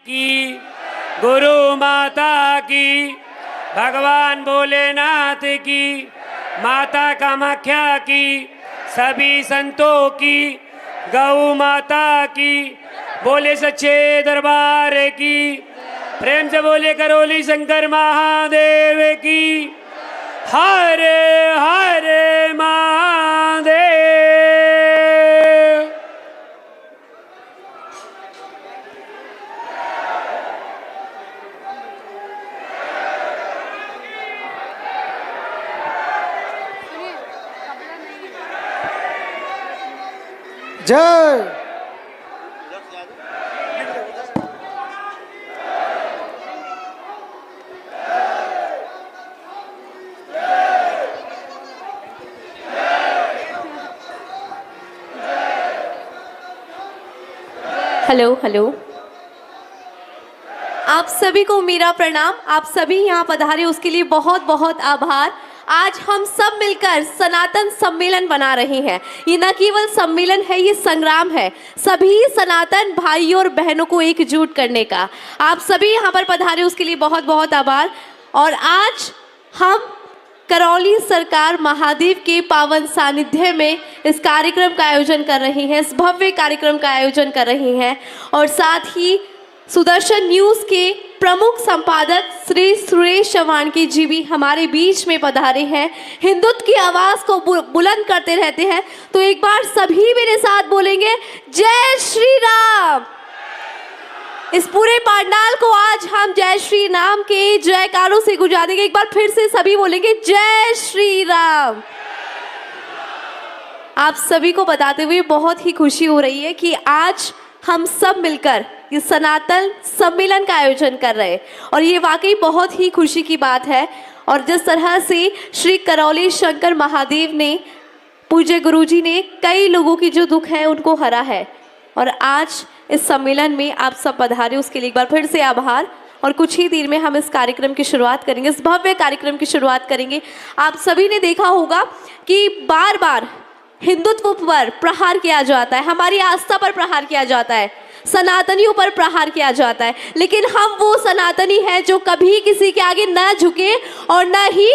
की, गुरु माता की, भगवान भोलेनाथ की, माता कामाख्या की, सभी संतों की, गौ माता की, बोले सच्चे दरबार की, प्रेम से बोले करौली शंकर महादेव की। हरे हरे महादेव। जय। हेलो हेलो, आप सभी को मेरा प्रणाम। आप सभी यहाँ पधारे उसके लिए बहुत बहुत आभार। आज हम सब मिलकर सनातन सम्मेलन बना रहे हैं। ये न केवल सम्मेलन है, ये संग्राम है सभी सनातन भाइयों और बहनों को एकजुट करने का। आप सभी यहाँ पर पधारे उसके लिए बहुत बहुत आभार। और आज हम करौली सरकार महादेव के पावन सानिध्य में इस कार्यक्रम का आयोजन कर रहे हैं, इस भव्य कार्यक्रम का आयोजन कर रहे हैं। और साथ ही सुदर्शन न्यूज़ के प्रमुख संपादक श्री सुरेश चौहान जी भी हमारे बीच में पधारे हैं। हिंदुत्व की आवाज़ को बुलंद करते रहते हैं। तो एक बार सभी मेरे साथ बोलेंगे जय श्री राम। इस पूरे पंडाल को आज हम जय श्री राम के जयकारों से गुजार देंगे। एक बार फिर से सभी बोलेंगे जय श्री राम। आप सभी को बताते हुए बहुत ही खुशी हो रही है कि आज हम सब मिलकर इस सनातन सम्मेलन का आयोजन कर रहे हैं और ये वाकई बहुत ही खुशी की बात है। और जिस तरह से श्री करौली शंकर महादेव ने, पूज्य गुरुजी ने कई लोगों की जो दुख है उनको हरा है और आज इस सम्मेलन में आप सब पधारे उसके लिए एक बार फिर से आभार। और कुछ ही देर में हम इस कार्यक्रम की शुरुआत करेंगे, इस भव्य कार्यक्रम की शुरुआत करेंगे। आप सभी ने देखा होगा कि बार बार हिंदुत्व पर प्रहार किया जाता है, हमारी आस्था पर प्रहार किया जाता है, सनातनियों पर प्रहार किया जाता है, लेकिन हम वो सनातनी हैं जो कभी किसी के आगे न झुके और न ही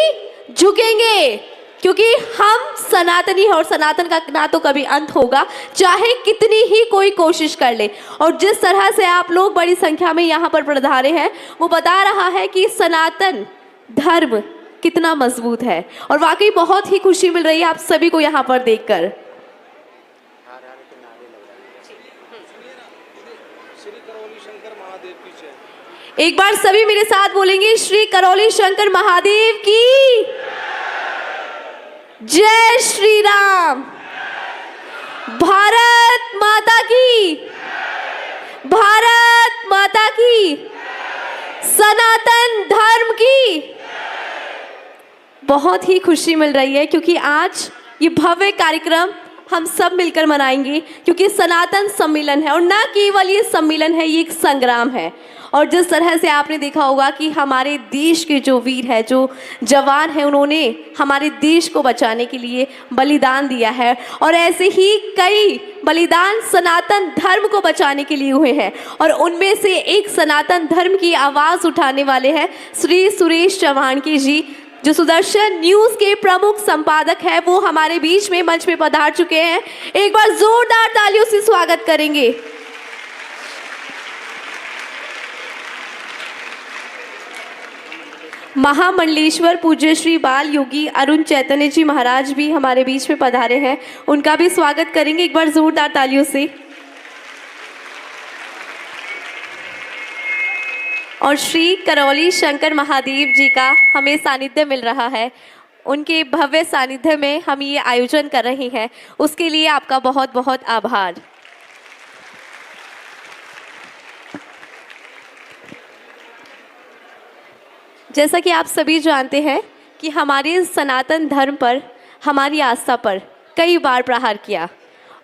झुकेंगे, क्योंकि हम सनातनी हैं और सनातन का ना तो कभी अंत होगा, चाहे कितनी ही कोई कोशिश कर ले। और जिस तरह से आप लोग बड़ी संख्या में यहाँ पर पधारे हैं वो बता रहा है कि सनातन धर्म कितना मजबूत है और वाकई बहुत ही खुशी मिल रही है आप सभी को यहाँ पर देखकर। एक बार सभी मेरे साथ बोलेंगे श्री करौली शंकर महादेव की जय श्री राम। भारत माता की, भारत माता की, सनातन धर्म की। बहुत ही खुशी मिल रही है क्योंकि आज ये भव्य कार्यक्रम हम सब मिलकर मनाएंगे, क्योंकि सनातन सम्मेलन है और न केवल ये सम्मेलन है, ये एक संग्राम है। और जिस तरह से आपने देखा होगा कि हमारे देश के जो वीर हैं, जो जवान हैं, उन्होंने हमारे देश को बचाने के लिए बलिदान दिया है और ऐसे ही कई बलिदान सनातन धर्म को बचाने के लिए हुए हैं। और उनमें से एक सनातन धर्म की आवाज़ उठाने वाले हैं श्री सुरेश चौहान जी, जो सुदर्शन न्यूज़ के प्रमुख संपादक है। वो हमारे बीच में मंच में पधार चुके हैं। एक बार जोरदार तालियों से स्वागत करेंगे। महामंडलेश्वर पूज्य श्री बाल योगी अरुण चैतन्य जी महाराज भी हमारे बीच में पधारे हैं, उनका भी स्वागत करेंगे एक बार जोरदार तालियों से। और श्री करौली शंकर महादेव जी का हमें सानिध्य मिल रहा है, उनके भव्य सानिध्य में हम ये आयोजन कर रहे हैं, उसके लिए आपका बहुत बहुत आभार। जैसा कि आप सभी जानते हैं कि हमारे सनातन धर्म पर, हमारी आस्था पर कई बार प्रहार किया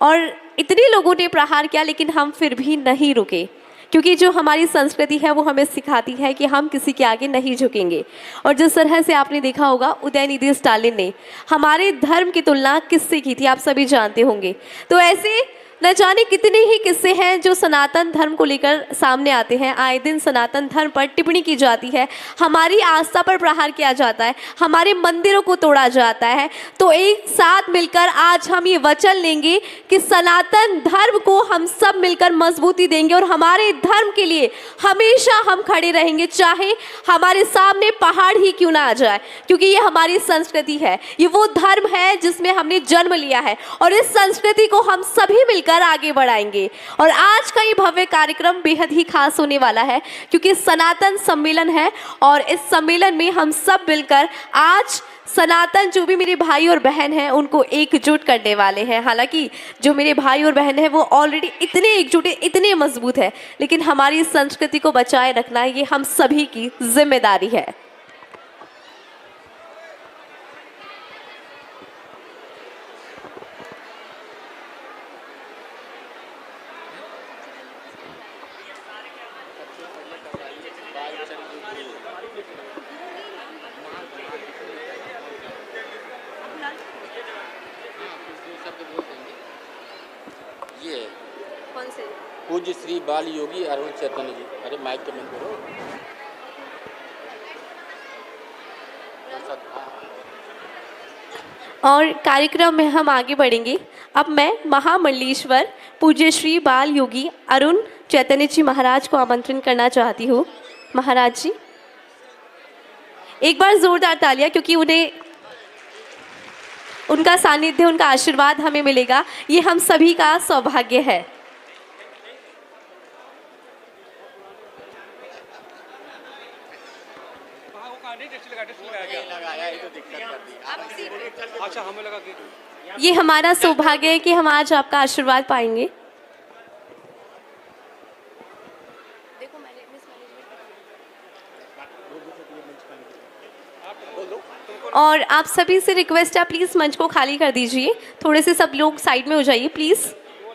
और इतने लोगों ने प्रहार किया, लेकिन हम फिर भी नहीं रुके, क्योंकि जो हमारी संस्कृति है वो हमें सिखाती है कि हम किसी के आगे नहीं झुकेंगे। और जिस तरह से आपने देखा होगा उदयनिधि स्टालिन ने हमारे धर्म की तुलना किससे की थी, आप सभी जानते होंगे। तो ऐसे न जाने कितने ही किस्से हैं जो सनातन धर्म को लेकर सामने आते हैं। आए दिन सनातन धर्म पर टिप्पणी की जाती है, हमारी आस्था पर प्रहार किया जाता है, हमारे मंदिरों को तोड़ा जाता है। तो एक साथ मिलकर आज हम ये वचन लेंगे कि सनातन धर्म को हम सब मिलकर मजबूती देंगे और हमारे धर्म के लिए हमेशा हम खड़े रहेंगे, चाहे हमारे सामने पहाड़ ही क्यों ना आ जाए, क्योंकि ये हमारी संस्कृति है। ये वो धर्म है जिसमें हमने जन्म लिया है और इस संस्कृति को हम सभी मिलकर आगे बढ़ाएंगे। और आज का ये भव्य कार्यक्रम बेहद ही खास होने वाला है, क्योंकि सनातन सम्मेलन है और इस सम्मेलन में हम सब मिलकर आज सनातन जो भी मेरे भाई और बहन हैं उनको एकजुट करने वाले हैं। हालांकि जो मेरे भाई और बहन हैं वो ऑलरेडी इतने एकजुट है, इतने मजबूत है, लेकिन हमारी संस्कृति को बचाए रखना ये हम सभी की जिम्मेदारी है। ये कौन से? पूज्य श्री बाल योगी अरुण चैतन्य जी। अरे माइक के बंद करो। और कार्यक्रम में हम आगे बढ़ेंगे। अब मैं महामंडलेश्वर पूज्य श्री बाल योगी अरुण चैतन्य जी महाराज को आमंत्रण करना चाहती हूँ। महाराज जी एक बार जोरदार तालियां, क्योंकि उन्हें उनका सानिध्य, उनका आशीर्वाद हमें मिलेगा, ये हम सभी का सौभाग्य है। ये हमारा सौभाग्य है कि हम आज आपका आशीर्वाद पाएंगे। और आप सभी से रिक्वेस्ट है, प्लीज़ मंच को खाली कर दीजिए, थोड़े से सब लोग साइड में हो जाइए please.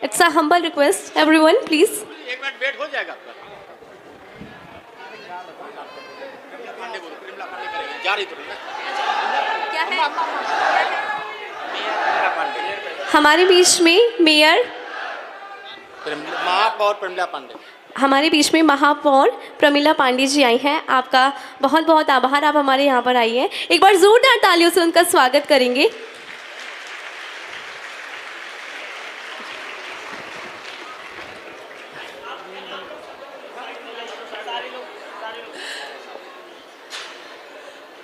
It's a humble request, everyone please. एक मिनट वेट हो जाएगा आपका। जा रही तो क्या है? हमारे बीच में मेयर, महापौर प्रमिला पांडे, हमारे बीच में महापौर प्रमिला पांडे जी आई हैं। आपका बहुत बहुत आभार, आप हमारे यहाँ पर आई हैं। एक बार जोरदार तालियों से उनका स्वागत करेंगे।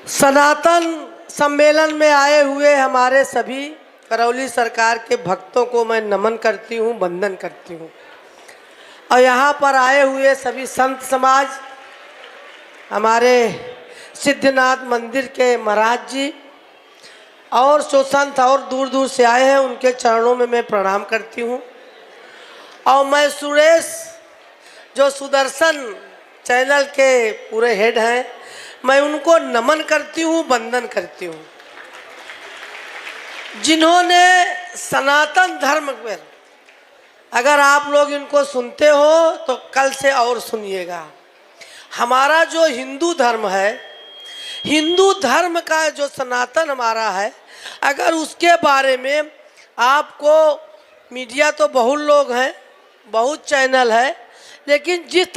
सनातन सम्मेलन में आए हुए हमारे सभी करौली सरकार के भक्तों को मैं नमन करती हूँ, वंदन करती हूँ। और यहाँ पर आए हुए सभी संत समाज, हमारे सिद्धनाथ मंदिर के महाराज जी और जो संत और दूर दूर से आए हैं, उनके चरणों में मैं प्रणाम करती हूँ। और मैं सुरेश, जो सुदर्शन चैनल के पूरे हेड हैं, मैं उनको नमन करती हूँ, वंदन करती हूँ, जिन्होंने सनातन धर्म पर, अगर आप लोग इनको सुनते हो तो कल से और सुनिएगा। हमारा जो हिंदू धर्म है, हिंदू धर्म का जो सनातन हमारा है, अगर उसके बारे में आपको, मीडिया तो बहुत लोग हैं, बहुत चैनल है, लेकिन जिस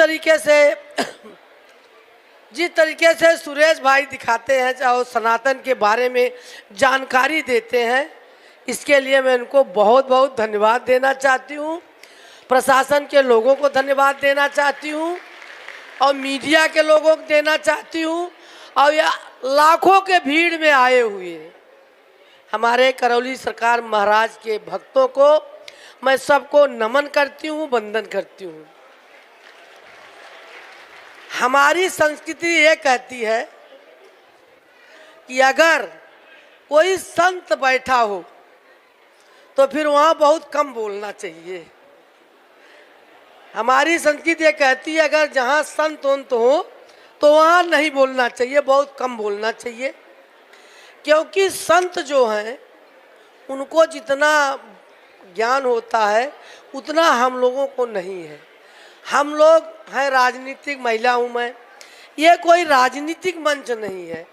तरीके से सुरेश भाई दिखाते हैं, चाहे सनातन के बारे में जानकारी देते हैं, इसके लिए मैं इनको बहुत बहुत धन्यवाद देना चाहती हूँ। प्रशासन के लोगों को धन्यवाद देना चाहती हूँ और मीडिया के लोगों को देना चाहती हूँ। और या लाखों के भीड़ में आए हुए हमारे करौली सरकार महाराज के भक्तों को मैं सबको नमन करती हूँ, वंदन करती हूँ। हमारी संस्कृति ये कहती है कि अगर कोई संत बैठा हो तो फिर वहाँ बहुत कम बोलना चाहिए। हमारी संस्कृति ये कहती है अगर जहाँ संत उन्त हो तो वहाँ नहीं बोलना चाहिए, बहुत कम बोलना चाहिए। क्योंकि संत जो हैं उनको जितना ज्ञान होता है उतना हम लोगों को नहीं है। हम लोग हैं राजनीतिक, महिला हूँ मैं, ये कोई राजनीतिक मंच नहीं है,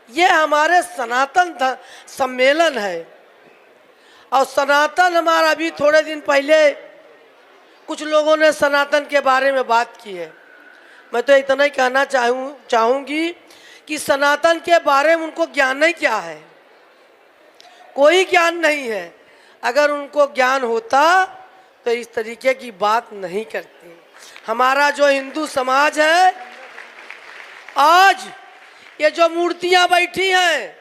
ये हमारे सनातन सम्मेलन है। और सनातन हमारा अभी थोड़े दिन पहले कुछ लोगों ने सनातन के बारे में बात की है। मैं तो इतना ही कहना चाहूँगी कि सनातन के बारे में उनको ज्ञान ही क्या है, कोई ज्ञान नहीं है। अगर उनको ज्ञान होता तो इस तरीके की बात नहीं करते। हमारा जो हिंदू समाज है, आज ये जो मूर्तियां बैठी हैं,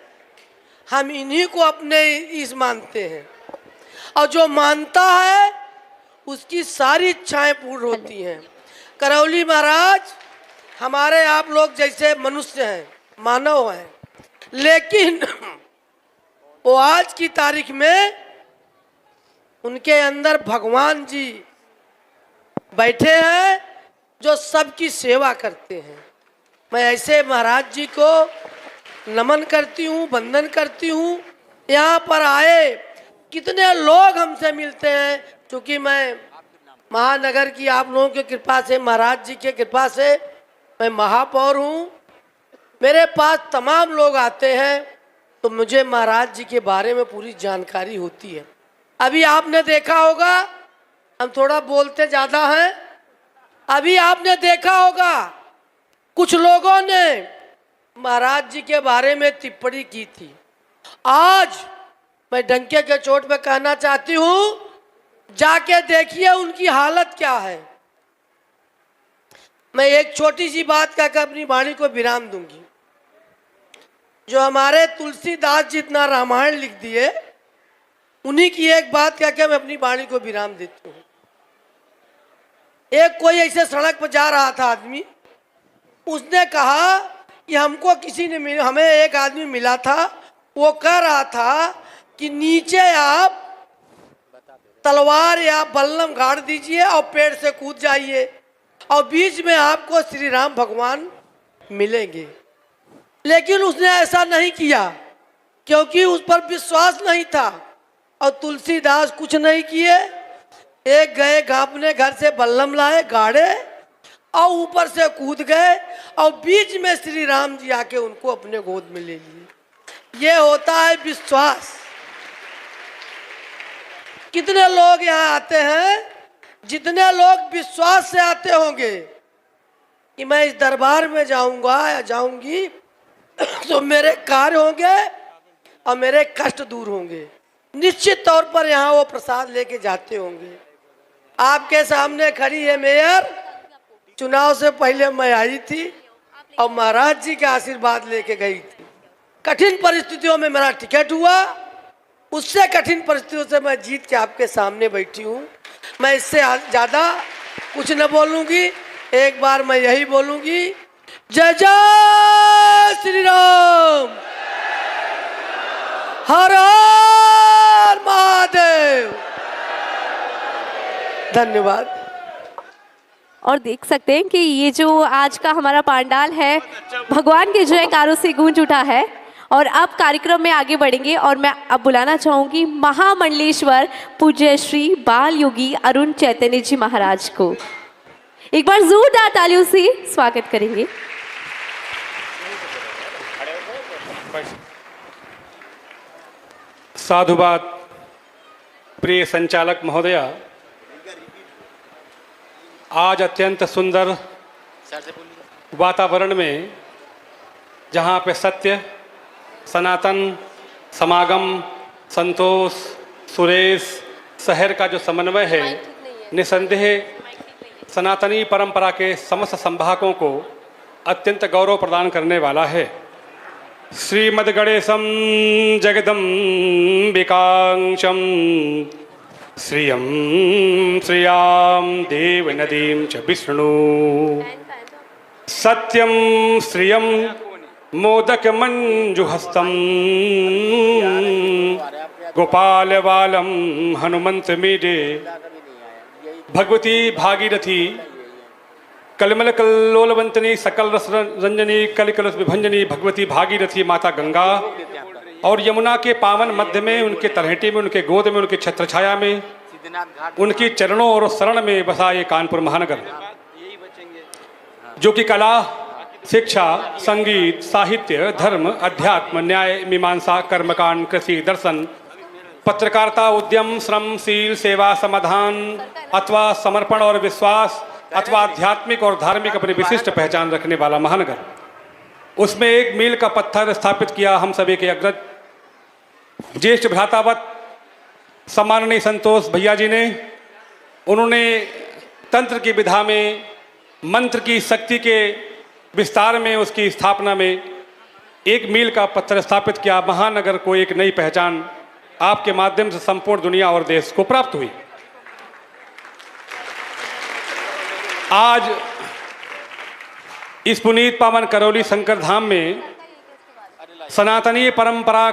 हम इन्हीं को अपने ईश मानते हैं, और जो मानता है उसकी सारी इच्छाएं पूर्ण होती हैं। करौली महाराज हमारे आप लोग जैसे मनुष्य हैं, मानव हैं, लेकिन वो आज की तारीख में उनके अंदर भगवान जी बैठे हैं जो सबकी सेवा करते हैं। मैं ऐसे महाराज जी को नमन करती हूँ, वंदन करती हूँ। यहाँ पर आए कितने लोग हमसे मिलते हैं, क्योंकि मैं महानगर की आप लोगों की कृपा से, महाराज जी की कृपा से मैं महापौर हूँ। मेरे पास तमाम लोग आते हैं तो मुझे महाराज जी के बारे में पूरी जानकारी होती है। अभी आपने देखा होगा, हम थोड़ा बोलते ज़्यादा हैं, अभी आपने देखा होगा कुछ लोगों ने महाराज जी के बारे में टिप्पणी की थी। आज मैं डंके के चोट पे कहना चाहती हूँ, जाके देखिए उनकी हालत क्या है। मैं एक छोटी सी बात कहकर अपनी वाणी को विराम दूंगी। जो हमारे तुलसीदास जी इतना रामायण लिख दिए, उन्हीं की एक बात कहकर मैं अपनी वाणी को विराम देती हूँ। एक कोई ऐसे सड़क पर जा रहा था आदमी, उसने कहा कि हमको किसी ने हमें एक आदमी मिला था, वो कह रहा था कि नीचे आप तलवार या बल्लम गाड़ दीजिए और पेड़ से कूद जाइए और बीच में आपको श्री राम भगवान मिलेंगे। लेकिन उसने ऐसा नहीं किया, क्योंकि उस पर विश्वास नहीं था। और तुलसीदास कुछ नहीं किए, एक गए अपने घर से बल्लम लाए, गाड़े और ऊपर से कूद गए और बीच में श्री राम जी आके उनको अपने गोद में ले लिए। ये होता है विश्वास। कितने लोग यहाँ आते हैं, जितने लोग विश्वास से आते होंगे कि मैं इस दरबार में जाऊंगा या जाऊंगी तो मेरे कार्य होंगे और मेरे कष्ट दूर होंगे, निश्चित तौर पर यहाँ वो प्रसाद लेके जाते होंगे। आपके सामने खड़ी है मेयर, चुनाव से पहले मैं आई थी और महाराज जी का आशीर्वाद लेके गई थी। कठिन परिस्थितियों में मेरा टिकट हुआ, उससे कठिन परिस्थितियों से मैं जीत के आपके सामने बैठी हूँ। मैं इससे ज़्यादा कुछ न बोलूँगी। एक बार मैं यही बोलूँगी, जय जय श्री राम, हर हर महादेव। धन्यवाद। और देख सकते हैं कि ये जो आज का हमारा पंडाल है, भगवान के जयकारों से गूंज उठा है। और अब कार्यक्रम में आगे बढ़ेंगे और मैं अब बुलाना चाहूंगी महामंडलेश्वर पूज्य श्री बाल योगी अरुण चैतन्य जी महाराज को। एक बार जोरदार तालियों से स्वागत करेंगे। साधुवाद। प्रिय संचालक महोदया, आज अत्यंत सुंदर वातावरण में, जहाँ पे सत्य, सनातन, समागम, संतोष, सुरेश, शहर का जो समन्वय है, निसंदेह सनातनी परंपरा के समस्त संभागों को अत्यंत गौरव प्रदान करने वाला है। श्रीमद्गणेशं जगदम्बिकांशं श्रियं श्रियां देवनदीं च विष्णु सत्यं श्रियं मोदकमञ्जुहस्तं गोपालबालं हनुमन्तमीडे भगवती भागीरथी कलमल कल्लोलवंतनी सकल रस रंजनी कलिकलस विभंजनी भगवती भागीरथी माता गंगा और यमुना के पावन मध्य में, उनके तलहटी में, उनके गोद में, उनकी छत्रछाया में, उनकी चरणों और शरण में बसा ये कानपुर महानगर, जो कि कला, शिक्षा, संगीत, साहित्य, धर्म, अध्यात्म, न्याय, मीमांसा, कर्मकांड, कृषि, दर्शन पत्रकारिता, उद्यम, श्रम, शील, सेवा, समाधान अथवा समर्पण और विश्वास अथवा आध्यात्मिक और धार्मिक अपनी विशिष्ट पहचान रखने वाला महानगर, उसमें एक मील का पत्थर स्थापित किया हम सभी के अग्रज ज्येष्ठ भ्रातावत सम्माननीय संतोष भैया जी ने। उन्होंने तंत्र की विधा में, मंत्र की शक्ति के विस्तार में, उसकी स्थापना में एक मील का पत्थर स्थापित किया। महानगर को एक नई पहचान आपके माध्यम से संपूर्ण दुनिया और देश को प्राप्त हुई। आज इस पुनीत पावन करौली शंकर धाम में सनातनीय परंपरा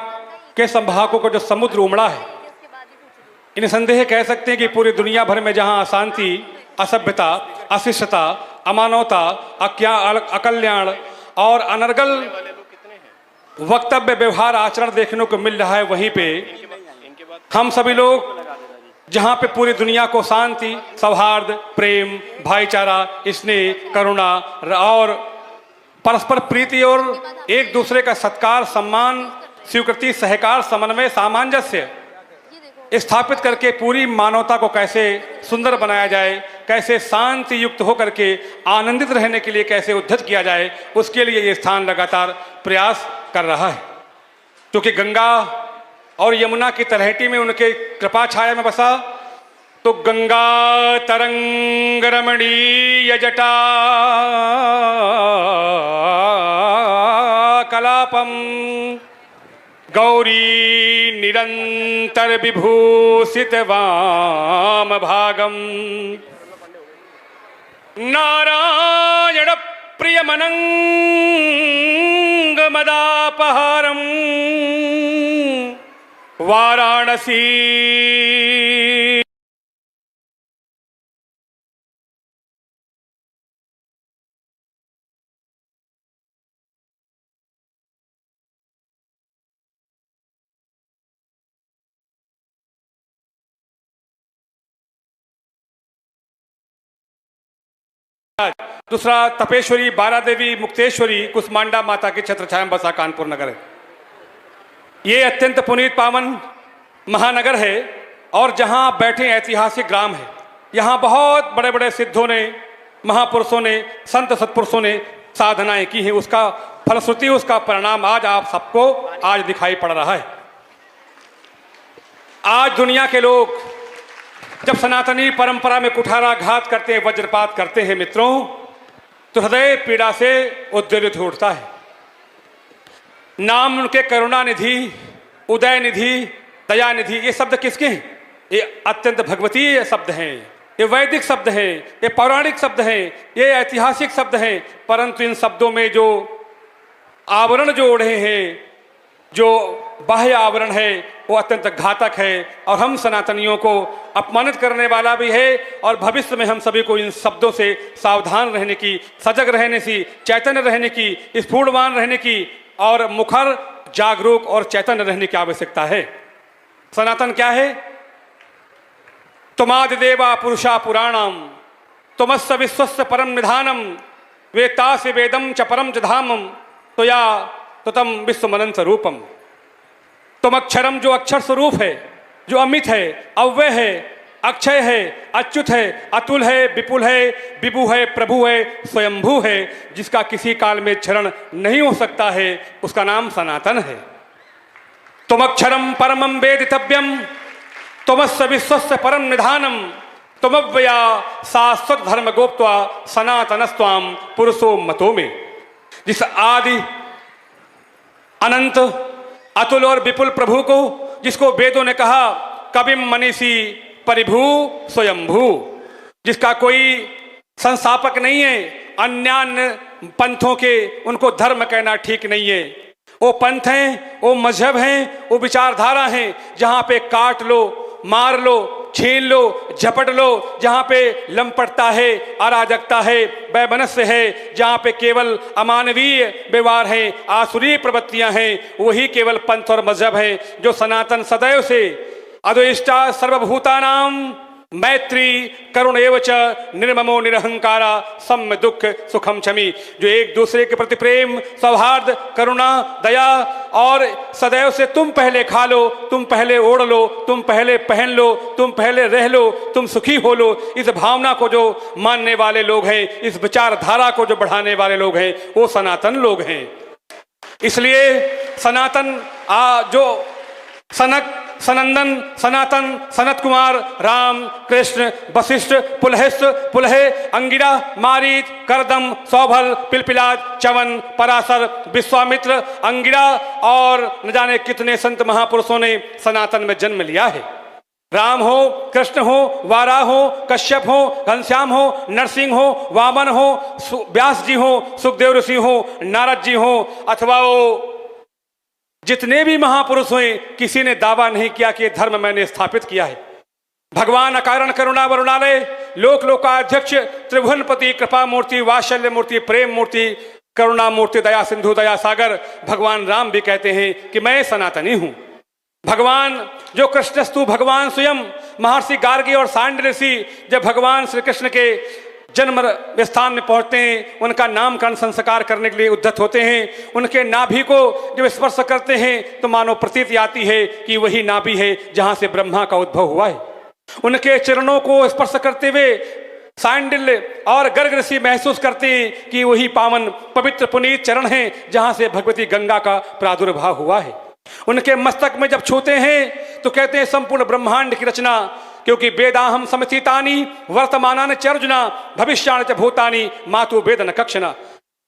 के संभागों को जो समुद्र उमड़ा है, इन संदेह कह सकते हैं कि पूरी दुनिया भर में जहां अशांति, असभ्यता, अशिष्टता, अमानवता, अकल्याण और अनर्गल वक्तव्य, व्यवहार, आचरण देखने को मिल रहा है, वहीं पे हम सभी लोग जहां पे पूरी दुनिया को शांति, सौहार्द, प्रेम, भाईचारा, स्नेह, करुणा और परस्पर प्रीति और एक दूसरे का सत्कार, सम्मान, स्वीकृति, सहकार, समन्वय, सामंजस्य स्थापित करके पूरी मानवता को कैसे सुंदर बनाया जाए, कैसे शांति युक्त होकर के आनंदित रहने के लिए कैसे उद्धत किया जाए, उसके लिए ये स्थान लगातार प्रयास कर रहा है। क्योंकि गंगा और यमुना की तलहटी में उनके कृपा छाया में बसा, तो गंगा तरंग रमणीय जटा कलापम गौरी निरंतर विभूषित वाम भागम नारायण प्रिय मनंग मदापहारम वाराणसी दूसरा तपेश्वरी, बारा देवी, मुक्तेश्वरी, कुसमांडा माता के छत्र छाया में बसा कानपुर नगर है। ये अत्यंत पुनीत पावन महानगर है और जहां बैठे ऐतिहासिक ग्राम है। यहाँ बहुत बड़े बड़े सिद्धों ने, महापुरुषों ने, संत सत्पुरुषों ने साधनाएं की हैं। उसका फलश्रुति, उसका परिणाम आज आप सबको आज दिखाई पड़ रहा है। आज दुनिया के लोग जब सनातनी परंपरा में कुठाराघात करते हैं, वज्रपात करते हैं मित्रों, तो हृदय पीड़ा से उद्वेलित हो उठता है। नाम उनके करुणा निधि, उदय निधि, दया निधि, ये शब्द किसके हैं? ये अत्यंत भगवतीय शब्द हैं, ये वैदिक शब्द हैं, ये पौराणिक शब्द हैं, ये ऐतिहासिक शब्द हैं। परंतु इन शब्दों में जो आवरण जो ओढ़े हैं, जो बाह्य आवरण है, वो अत्यंत घातक है और हम सनातनियों को अपमानित करने वाला भी है। और भविष्य में हम सभी को इन शब्दों से सावधान रहने की, सजग रहने की, चैतन्य रहने की, स्फूर्तवान रहने की और मुखर, जागरूक और चैतन्य रहने की आवश्यकता है। सनातन क्या है? तुमादिदेवा पुरुषा पुराणम तुमस्य विश्वस्य परम निधानम वेत्तासि वेदम च परम च धामम त्वया तम विश्वमनंत रूपम। तुम अक्षरम, जो अक्षर स्वरूप है, जो अमित है, अव्यय है, अक्षय है, अच्युत है, अतुल है, विपुल है, विभु है, प्रभु है, स्वयंभू है, जिसका किसी काल में क्षरण नहीं हो सकता है, उसका नाम सनातन है। तुम अक्षरम परमं वेदितव्यम तुमस्य विश्वस्य परम निधानम तुमव्यया शाश्वत धर्म गोप्त्वा सनातनस्त्वाम पुरुषो मतो में। जिस आदि अनंत अतुल और विपुल प्रभु को, जिसको वेदों ने कहा कविम मनीषी परिभू स्वयंभू, जिसका कोई संस्थापक नहीं है, अन्यान्य पंथों के उनको धर्म कहना ठीक नहीं है। वो पंथ हैं, वो मजहब हैं, वो विचारधारा हैं जहाँ पे काट लो, मार लो, छीन लो, झपट लो, जहाँ पे लंपटता है, अराजकता है, वैमनस्य है, जहाँ पे केवल अमानवीय व्यवहार है, आसुरी प्रवृत्तियाँ हैं, वही केवल पंथ और मजहब है जो सनातन सदैव से अद्वेष्टा सर्वभूतानां मैत्री करुण एवच निर्ममो निरहंकारा सम्य दुख सुखम क्षमी। जो एक दूसरे के प्रति प्रेम, सौहार्द, करुणा, दया और सदैव से तुम पहले खा लो, तुम पहले ओढ़ लो, तुम पहले पहन लो, तुम पहले रह लो, तुम सुखी हो लो, इस भावना को जो मानने वाले लोग हैं, इस विचारधारा को जो बढ़ाने वाले लोग हैं, वो सनातन लोग हैं। इसलिए सनातन जो सनक, सनंदन, सनातन, सनत कुमार, राम, कृष्ण, वशिष्ठ, पुलहिस्त, पुलहे, अंगिरा, मारीच, करदम, सौभल, पिलपिलाज, च्यवन, पराशर, विश्वामित्र, अंगिरा और न जाने कितने संत महापुरुषों ने सनातन में जन्म लिया है। राम हो, कृष्ण हो, वाराह हो, कश्यप हो, घनश्याम हो, नरसिंह हो, वामन हो, व्यास जी हो, सुखदेव ऋषि हो, नारद जी हो, अथवा वो जितने भी महापुरुष हुए, किसी ने दावा नहीं किया कि यह धर्म मैंने स्थापित किया है। भगवान अकारण करुणा वरुणालय, लोक लोकाध्यक्ष, त्रिभुवनपति, कृपा मूर्ति, वात्सल्य मूर्ति, प्रेम मूर्ति, करुणा मूर्ति, दया सिंधु, दया सागर भगवान राम भी कहते हैं कि मैं सनातनी हूं। भगवान जो कृष्णस्तु भगवान स्वयं महर्षि गार्गी और सांड ऋषि जब भगवान श्री कृष्ण के जन्म स्थान में पहुंचते हैं, उनका नामकरण संस्कार करने के लिए उद्यत होते हैं। उनके नाभि को जब स्पर्श करते हैं तो मानो प्रतीति आती है कि वही नाभि है जहां से ब्रह्मा का उद्भव हुआ है। उनके चरणों को स्पर्श करते हुए सांडिल्य और गर्ग ऋषि महसूस करते हैं कि वही पावन पवित्र पुनीत चरण हैं जहां से भगवती गंगा का प्रादुर्भाव हुआ है। उनके मस्तक में जब छूते हैं तो कहते हैं संपूर्ण ब्रह्मांड की रचना, क्योंकि वेदाहम समचितानि वर्तमानानि च अर्जुना भविष्याणि च भूतानि मातु वेद न कक्षना।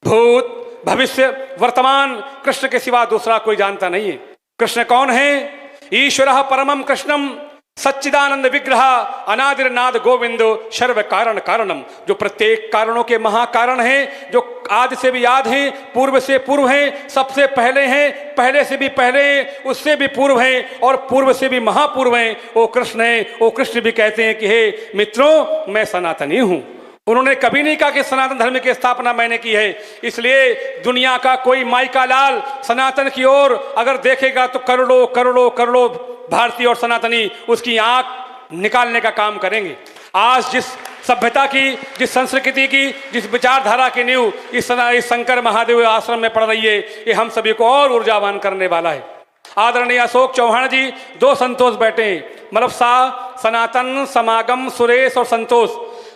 भूत, भविष्य, वर्तमान कृष्ण के सिवा दूसरा कोई जानता नहीं है। कृष्ण कौन है? ईश्वरः परमं कृष्णम सच्चिदानंद विग्रह अनादिर्नाद गोविंदो सर्व कारण कारणम। जो प्रत्येक कारणों के महाकारण हैं, जो आदि से भी याद हैं, पूर्व से पूर्व हैं, सबसे पहले हैं, पहले से भी पहले हैं, उससे भी पूर्व हैं और पूर्व से भी महापूर्व हैं, वो कृष्ण हैं। वो कृष्ण भी कहते हैं कि हे मित्रों, मैं सनातनी हूं। उन्होंने कभी नहीं कहा कि सनातन धर्म की स्थापना मैंने की है। इसलिए दुनिया का कोई माई का लाल सनातन की ओर अगर देखेगा तो करोड़ों करोड़ों करोड़ों भारतीय और सनातनी उसकी आंख निकालने का काम करेंगे। आज जिस सभ्यता की, जिस संस्कृति की, जिस विचारधारा की नींव इस शंकर महादेव आश्रम में पड़ रही है, ये हम सभी को और ऊर्जावान करने वाला है। आदरणीय अशोक चौहान जी, दो संतोष बैठे हैं, मतलब सनातन, समागम, सुरेश और संतोष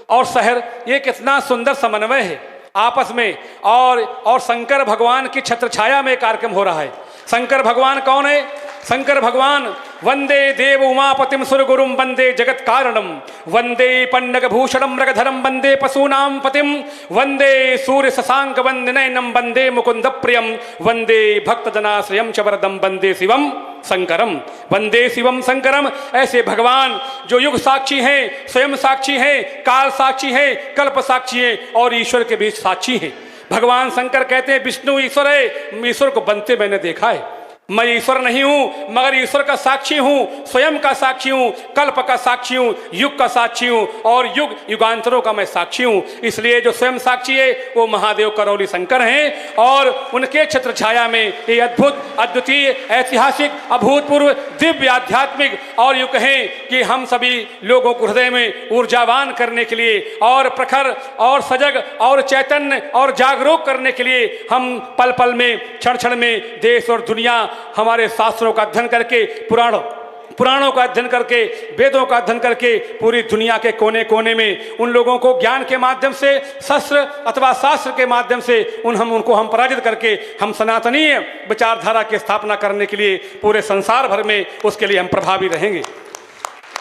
और शहर, ये कितना सुंदर समन्वय है आपस में। और शंकर भगवान की छत्र छाया में कार्यक्रम हो रहा है। शंकर भगवान कौन है? शंकर भगवान वंदे देव उमापतिम सुरगुरुम वंदे जगत कारणम वंदे पन्नग भूषणम मृगधरम वंदे पशूनाम पतिम वंदे सूर्य शशांक वंदनयनम वंदे मुकुंद प्रियम वंदे भक्त जनाश्रयम च वरदम वंदे शिवम शंकरम वंदे शिवम शंकरम। ऐसे भगवान जो युग साक्षी हैं, स्वयं साक्षी हैं, काल साक्षी हैं, कल्प साक्षी हैं और ईश्वर के बीच साक्षी हैं। भगवान शंकर कहते हैं विष्णु ईश्वर है, ईश्वर को बनते मैंने देखा है। मैं ईश्वर नहीं हूं मगर ईश्वर का साक्षी हूं, स्वयं का साक्षी हूं, कल्प का साक्षी हूं, युग का साक्षी हूं और युग युगांतरों का मैं साक्षी हूं। इसलिए जो स्वयं साक्षी है वो महादेव करौली शंकर हैं और उनके छत्र छाया में ये अद्भुत, अद्वितीय, ऐतिहासिक, अभूतपूर्व, दिव्य, आध्यात्मिक और यूं कहें कि हम सभी लोगों को हृदय में ऊर्जावान करने के लिए और प्रखर और सजग और चैतन्य और जागरूक करने के लिए हम पल पल में, क्षण क्षण में देश और दुनिया हमारे शास्त्रों का अध्ययन करके, पुराणों का अध्ययन करके, वेदों का अध्ययन करके पूरी दुनिया के कोने कोने में उन लोगों को ज्ञान के माध्यम से, शस्त्र अथवा शास्त्र के माध्यम से उनको हम पराजित करके हम सनातनीय विचारधारा की स्थापना करने के लिए पूरे संसार भर में उसके लिए हम प्रभावी रहेंगे।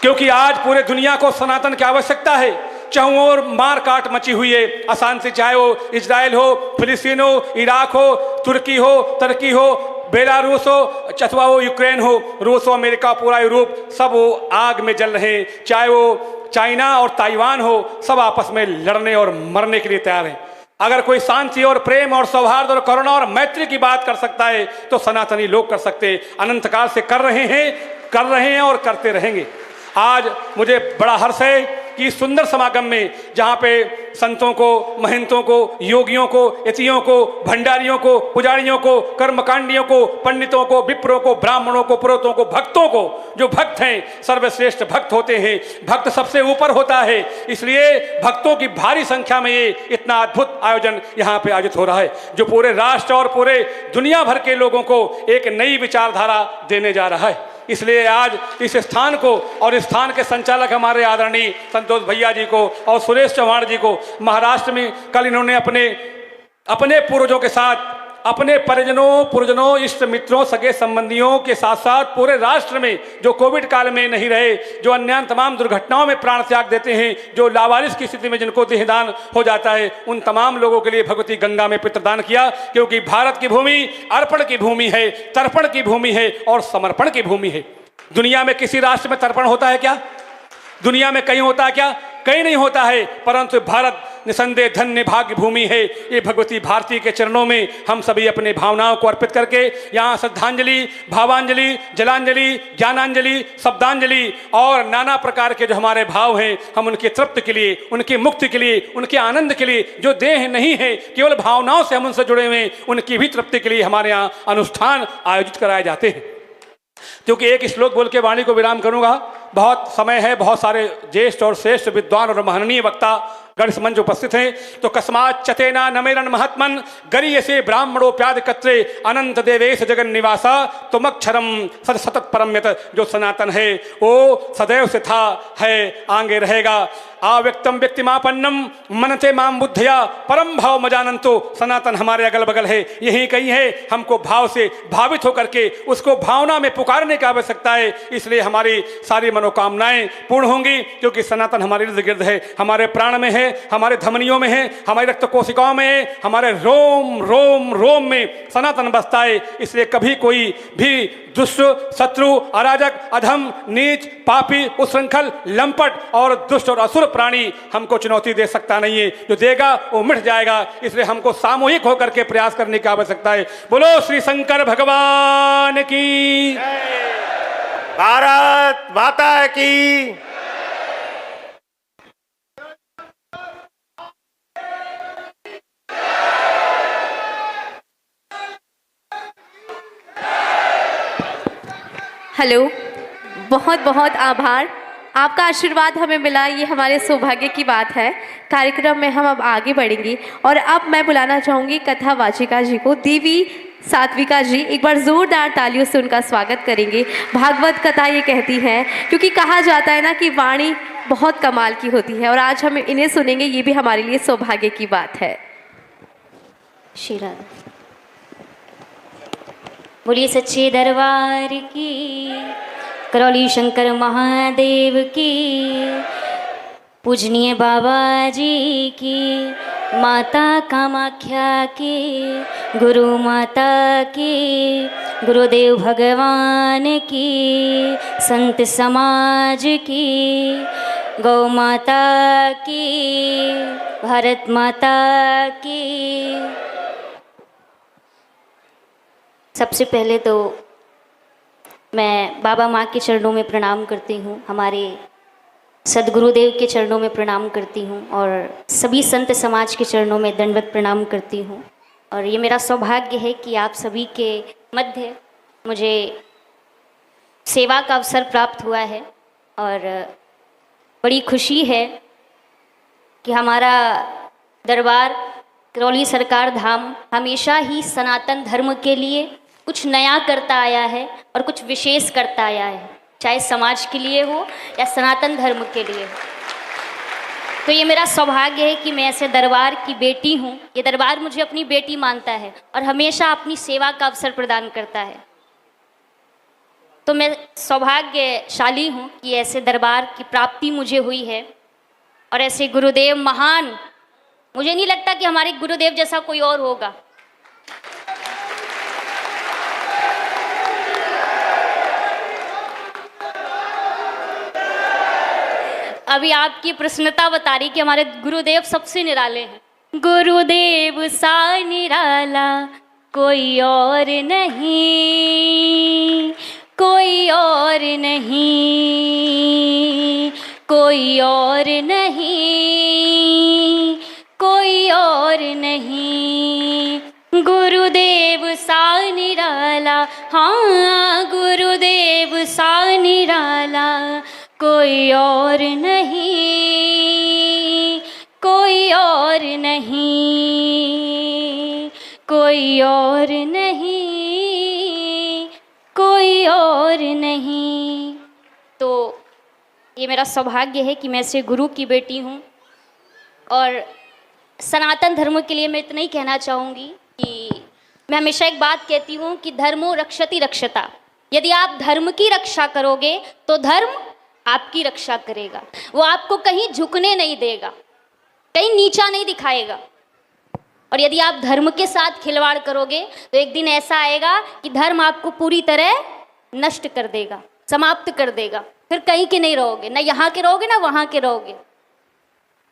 क्योंकि आज पूरे दुनिया को सनातन की आवश्यकता है। चारों ओर मार काट मची हुई है, अशांति, चाहे वो इजराइल हो, फिलिस्तीन हो, इराक हो, तुर्की हो, तुर्की हो, बेलारूस हो, अथवा वो यूक्रेन हो, रूस हो, अमेरिका, पूरा यूरोप, सब वो आग में जल रहे हैं। चाहे वो चाइना और ताइवान हो, सब आपस में लड़ने और मरने के लिए तैयार हैं। अगर कोई शांति और प्रेम और सौहार्द और करुणा और मैत्री की बात कर सकता है तो सनातनी लोग कर सकते हैं, अनंत काल से कर रहे हैं और करते रहेंगे। आज मुझे बड़ा हर्ष है कि इस सुंदर समागम में जहाँ पे संतों को, महंतों को, योगियों को, यतियों को, भंडारियों को, पुजारियों को, कर्मकांडियों को, पंडितों को, विप्रों को, ब्राह्मणों को, पुरोहितों को, भक्तों को, जो भक्त हैं सर्वश्रेष्ठ भक्त होते हैं, भक्त सबसे ऊपर होता है, इसलिए भक्तों की भारी संख्या में ये इतना अद्भुत आयोजन यहाँ पे आयोजित हो रहा है, जो पूरे राष्ट्र और पूरे दुनिया भर के लोगों को एक नई विचारधारा देने जा रहा है। इसलिए आज इस स्थान को और इस स्थान के संचालक हमारे आदरणीय संतोष भैया जी को और सुरेश चौहान जी को, महाराष्ट्र में कल इन्होंने अपने पूर्वजों के साथ, अपने परिजनों, पुरजनों, इष्ट मित्रों, सगे संबंधियों के साथ साथ पूरे राष्ट्र में जो कोविड काल में नहीं रहे, जो अन्य तमाम दुर्घटनाओं में प्राण त्याग देते हैं, जो लावारिस की स्थिति में जिनको देहदान हो जाता है, उन तमाम लोगों के लिए भगवती गंगा में पितृदान किया, क्योंकि भारत की भूमि अर्पण की भूमि है, तर्पण की भूमि है और समर्पण की भूमि है। दुनिया में किसी राष्ट्र में तर्पण होता है क्या? दुनिया में कहीं होता है क्या? कहीं नहीं होता है, परंतु भारत निसंदेह धन्य भाग्य भूमि है। ये भगवती भारती के चरणों में हम सभी अपने भावनाओं को अर्पित करके यहाँ श्रद्धांजलि, भावांजलि, जलांजलि, ज्ञानांजलि, शब्दांजलि और नाना प्रकार के जो हमारे भाव हैं, हम उनकी तृप्ति के लिए, उनकी मुक्ति के लिए, उनके आनंद के लिए, जो देह नहीं है केवल भावनाओं से हम उनसे जुड़े हुए हैं, उनकी भी तृप्ति के लिए हमारे यहाँ अनुष्ठान आयोजित कराए जाते हैं। क्योंकि एक श्लोक बोल के वाणी को विराम करूंगा, बहुत समय है, बहुत सारे ज्येष्ठ और श्रेष्ठ विद्वान और महनीय वक्ता गणेश मंच उपस्थित हैं। तो कस्मात् चतेना नमेरन महात्मन गरीयसे ब्राह्मणोप्याद कत्रे अनंत देवेश जगन निवासा तुमक्षरम सत सतत परम यत, जो सनातन है वो सदैव से था, है, आगे रहेगा। अव्यक्तम व्यक्तिमापन्नम मनते माम बुद्धया परम भाव मजानंतो, सनातन हमारे अगल बगल है, यही कहीं है। हमको भाव से भावित होकर के उसको भावना में पुकारने की आवश्यकता है, इसलिए हमारी सारी मनोकामनाएं पूर्ण होंगी, क्योंकि सनातन हमारे इर्द गिर्द है, हमारे प्राण में है, हमारे धमनियों में है, हमारी रक्त कोशिकाओं में है, हमारे रोम रोम रोम में सनातन बसता है। इसलिए कभी कोई भी दुष्ट, शत्रु, अराजक, अधम, नीच, पापी, उच्छृंखल, लंपट और दुष्ट और असुर प्राणी हमको चुनौती दे सकता नहीं है। जो देगा वो मिट जाएगा, इसलिए हमको सामूहिक होकर के प्रयास करने की आवश्यकता है। बोलो श्री शंकर भगवान की, भारत माता की। हेलो, बहुत बहुत आभार, आपका आशीर्वाद हमें मिला, ये हमारे सौभाग्य की बात है। कार्यक्रम में हम अब आगे बढ़ेंगे और अब मैं बुलाना चाहूँगी कथा वाचिका जी को, देवी सात्विका जी। एक बार जोरदार तालियों से उनका स्वागत करेंगे। भागवत कथा ये कहती है, क्योंकि कहा जाता है ना कि वाणी बहुत कमाल की होती है, और आज हम इन्हें सुनेंगे, ये भी हमारे लिए सौभाग्य की बात है। श्री राधे। बोलिए सच्चे दरबार की, करौली शंकर महादेव की, पूजनीय बाबा जी की, माता कामाख्या की, गुरु माता की, गुरुदेव भगवान की, संत समाज की, गौ माता की, भारत माता की। सबसे पहले तो मैं बाबा माँ के चरणों में प्रणाम करती हूँ, हमारे सदगुरुदेव के चरणों में प्रणाम करती हूँ और सभी संत समाज के चरणों में दंडवत प्रणाम करती हूँ। और ये मेरा सौभाग्य है कि आप सभी के मध्य मुझे सेवा का अवसर प्राप्त हुआ है, और बड़ी खुशी है कि हमारा दरबार करौली सरकार धाम हमेशा ही सनातन धर्म के लिए कुछ नया करता आया है और कुछ विशेष करता आया है, चाहे समाज के लिए हो या सनातन धर्म के लिए हो। तो ये मेरा सौभाग्य है कि मैं ऐसे दरबार की बेटी हूँ। ये दरबार मुझे अपनी बेटी मानता है और हमेशा अपनी सेवा का अवसर प्रदान करता है। तो मैं सौभाग्यशाली हूँ कि ऐसे दरबार की प्राप्ति मुझे हुई है, और ऐसे गुरुदेव महान, मुझे नहीं लगता कि हमारे गुरुदेव जैसा कोई और होगा। अभी आपकी प्रसन्नता बता रही कि हमारे गुरुदेव सबसे निराले हैं। गुरुदेव सा निराला कोई और नहीं, कोई और नहीं, कोई और नहीं, कोई और नहीं, गुरुदेव सा निराला, हाँ गुरुदेव सा निराला, कोई और नहीं, कोई और नहीं, कोई और नहीं, कोई और नहीं। तो ये मेरा सौभाग्य है कि मैं ऐसे गुरु की बेटी हूँ। और सनातन धर्म के लिए मैं इतना ही कहना चाहूँगी कि मैं हमेशा एक बात कहती हूँ कि धर्मो रक्षति रक्षता। यदि आप धर्म की रक्षा करोगे तो धर्म आपकी रक्षा करेगा। वो आपको कहीं झुकने नहीं देगा, कहीं नीचा नहीं दिखाएगा। और यदि आप धर्म के साथ खिलवाड़ करोगे तो एक दिन ऐसा आएगा कि धर्म आपको पूरी तरह नष्ट कर देगा, समाप्त कर देगा। फिर कहीं के नहीं रहोगे, ना यहाँ के रहोगे ना वहाँ के रहोगे।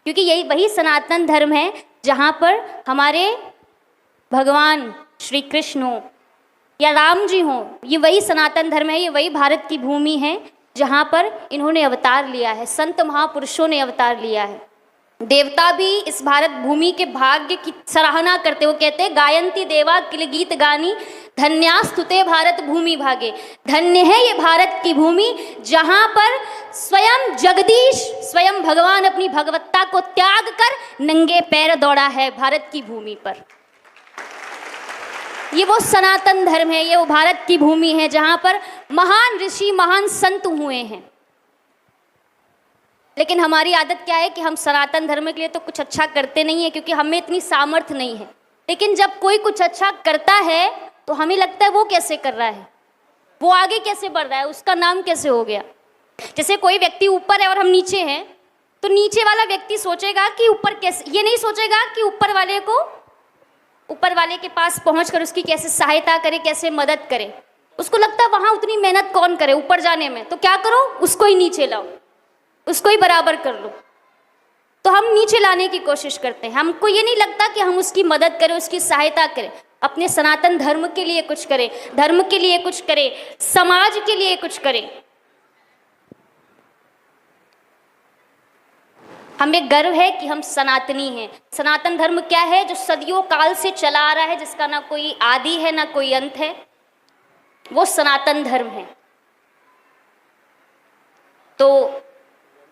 क्योंकि यही वही सनातन धर्म है जहाँ पर हमारे भगवान श्री कृष्ण हो या राम जी हों, ये वही सनातन धर्म है, ये वही भारत की भूमि है जहाँ पर इन्होंने अवतार लिया है, संत महापुरुषों ने अवतार लिया है। देवता भी इस भारत भूमि के भाग्य की सराहना करते, वो कहते हैं गायंती देवा किल गीत गानी, धन्यास्तुते भारत भूमि भागे। धन्य है ये भारत की भूमि जहाँ पर स्वयं जगदीश, स्वयं भगवान अपनी भगवत्ता को त्याग कर नंगे पैर दौड़ा है भारत की भूमि पर। ये वो सनातन धर्म है, ये वो भारत की भूमि है जहाँ पर महान ऋषि महान संत हुए हैं। लेकिन हमारी आदत क्या है कि हम सनातन धर्म के लिए तो कुछ अच्छा करते नहीं है, क्योंकि हमें इतनी सामर्थ्य नहीं है। लेकिन जब कोई कुछ अच्छा करता है तो हमें लगता है वो कैसे कर रहा है, वो आगे कैसे बढ़ रहा है, उसका नाम कैसे हो गया। जैसे कोई व्यक्ति ऊपर है और हम नीचे हैं, तो नीचे वाला व्यक्ति सोचेगा कि ऊपर कैसे, ये नहीं सोचेगा कि ऊपर वाले को, ऊपर वाले के पास पहुंचकर उसकी कैसे सहायता करे, कैसे मदद करे। उसको लगता है वहां उतनी मेहनत कौन करे ऊपर जाने में, तो क्या करो, उसको ही नीचे लाओ, उसको ही बराबर कर लो। तो हम नीचे लाने की कोशिश करते हैं। हमको ये नहीं लगता कि हम उसकी मदद करें, उसकी सहायता करें, अपने सनातन धर्म के लिए कुछ करें, धर्म के लिए कुछ करें, समाज के लिए कुछ करें। हमें गर्व है कि हम सनातनी हैं। सनातन धर्म क्या है? जो सदियों काल से चला आ रहा है, जिसका ना कोई आदि है ना कोई अंत है, वो सनातन धर्म है। तो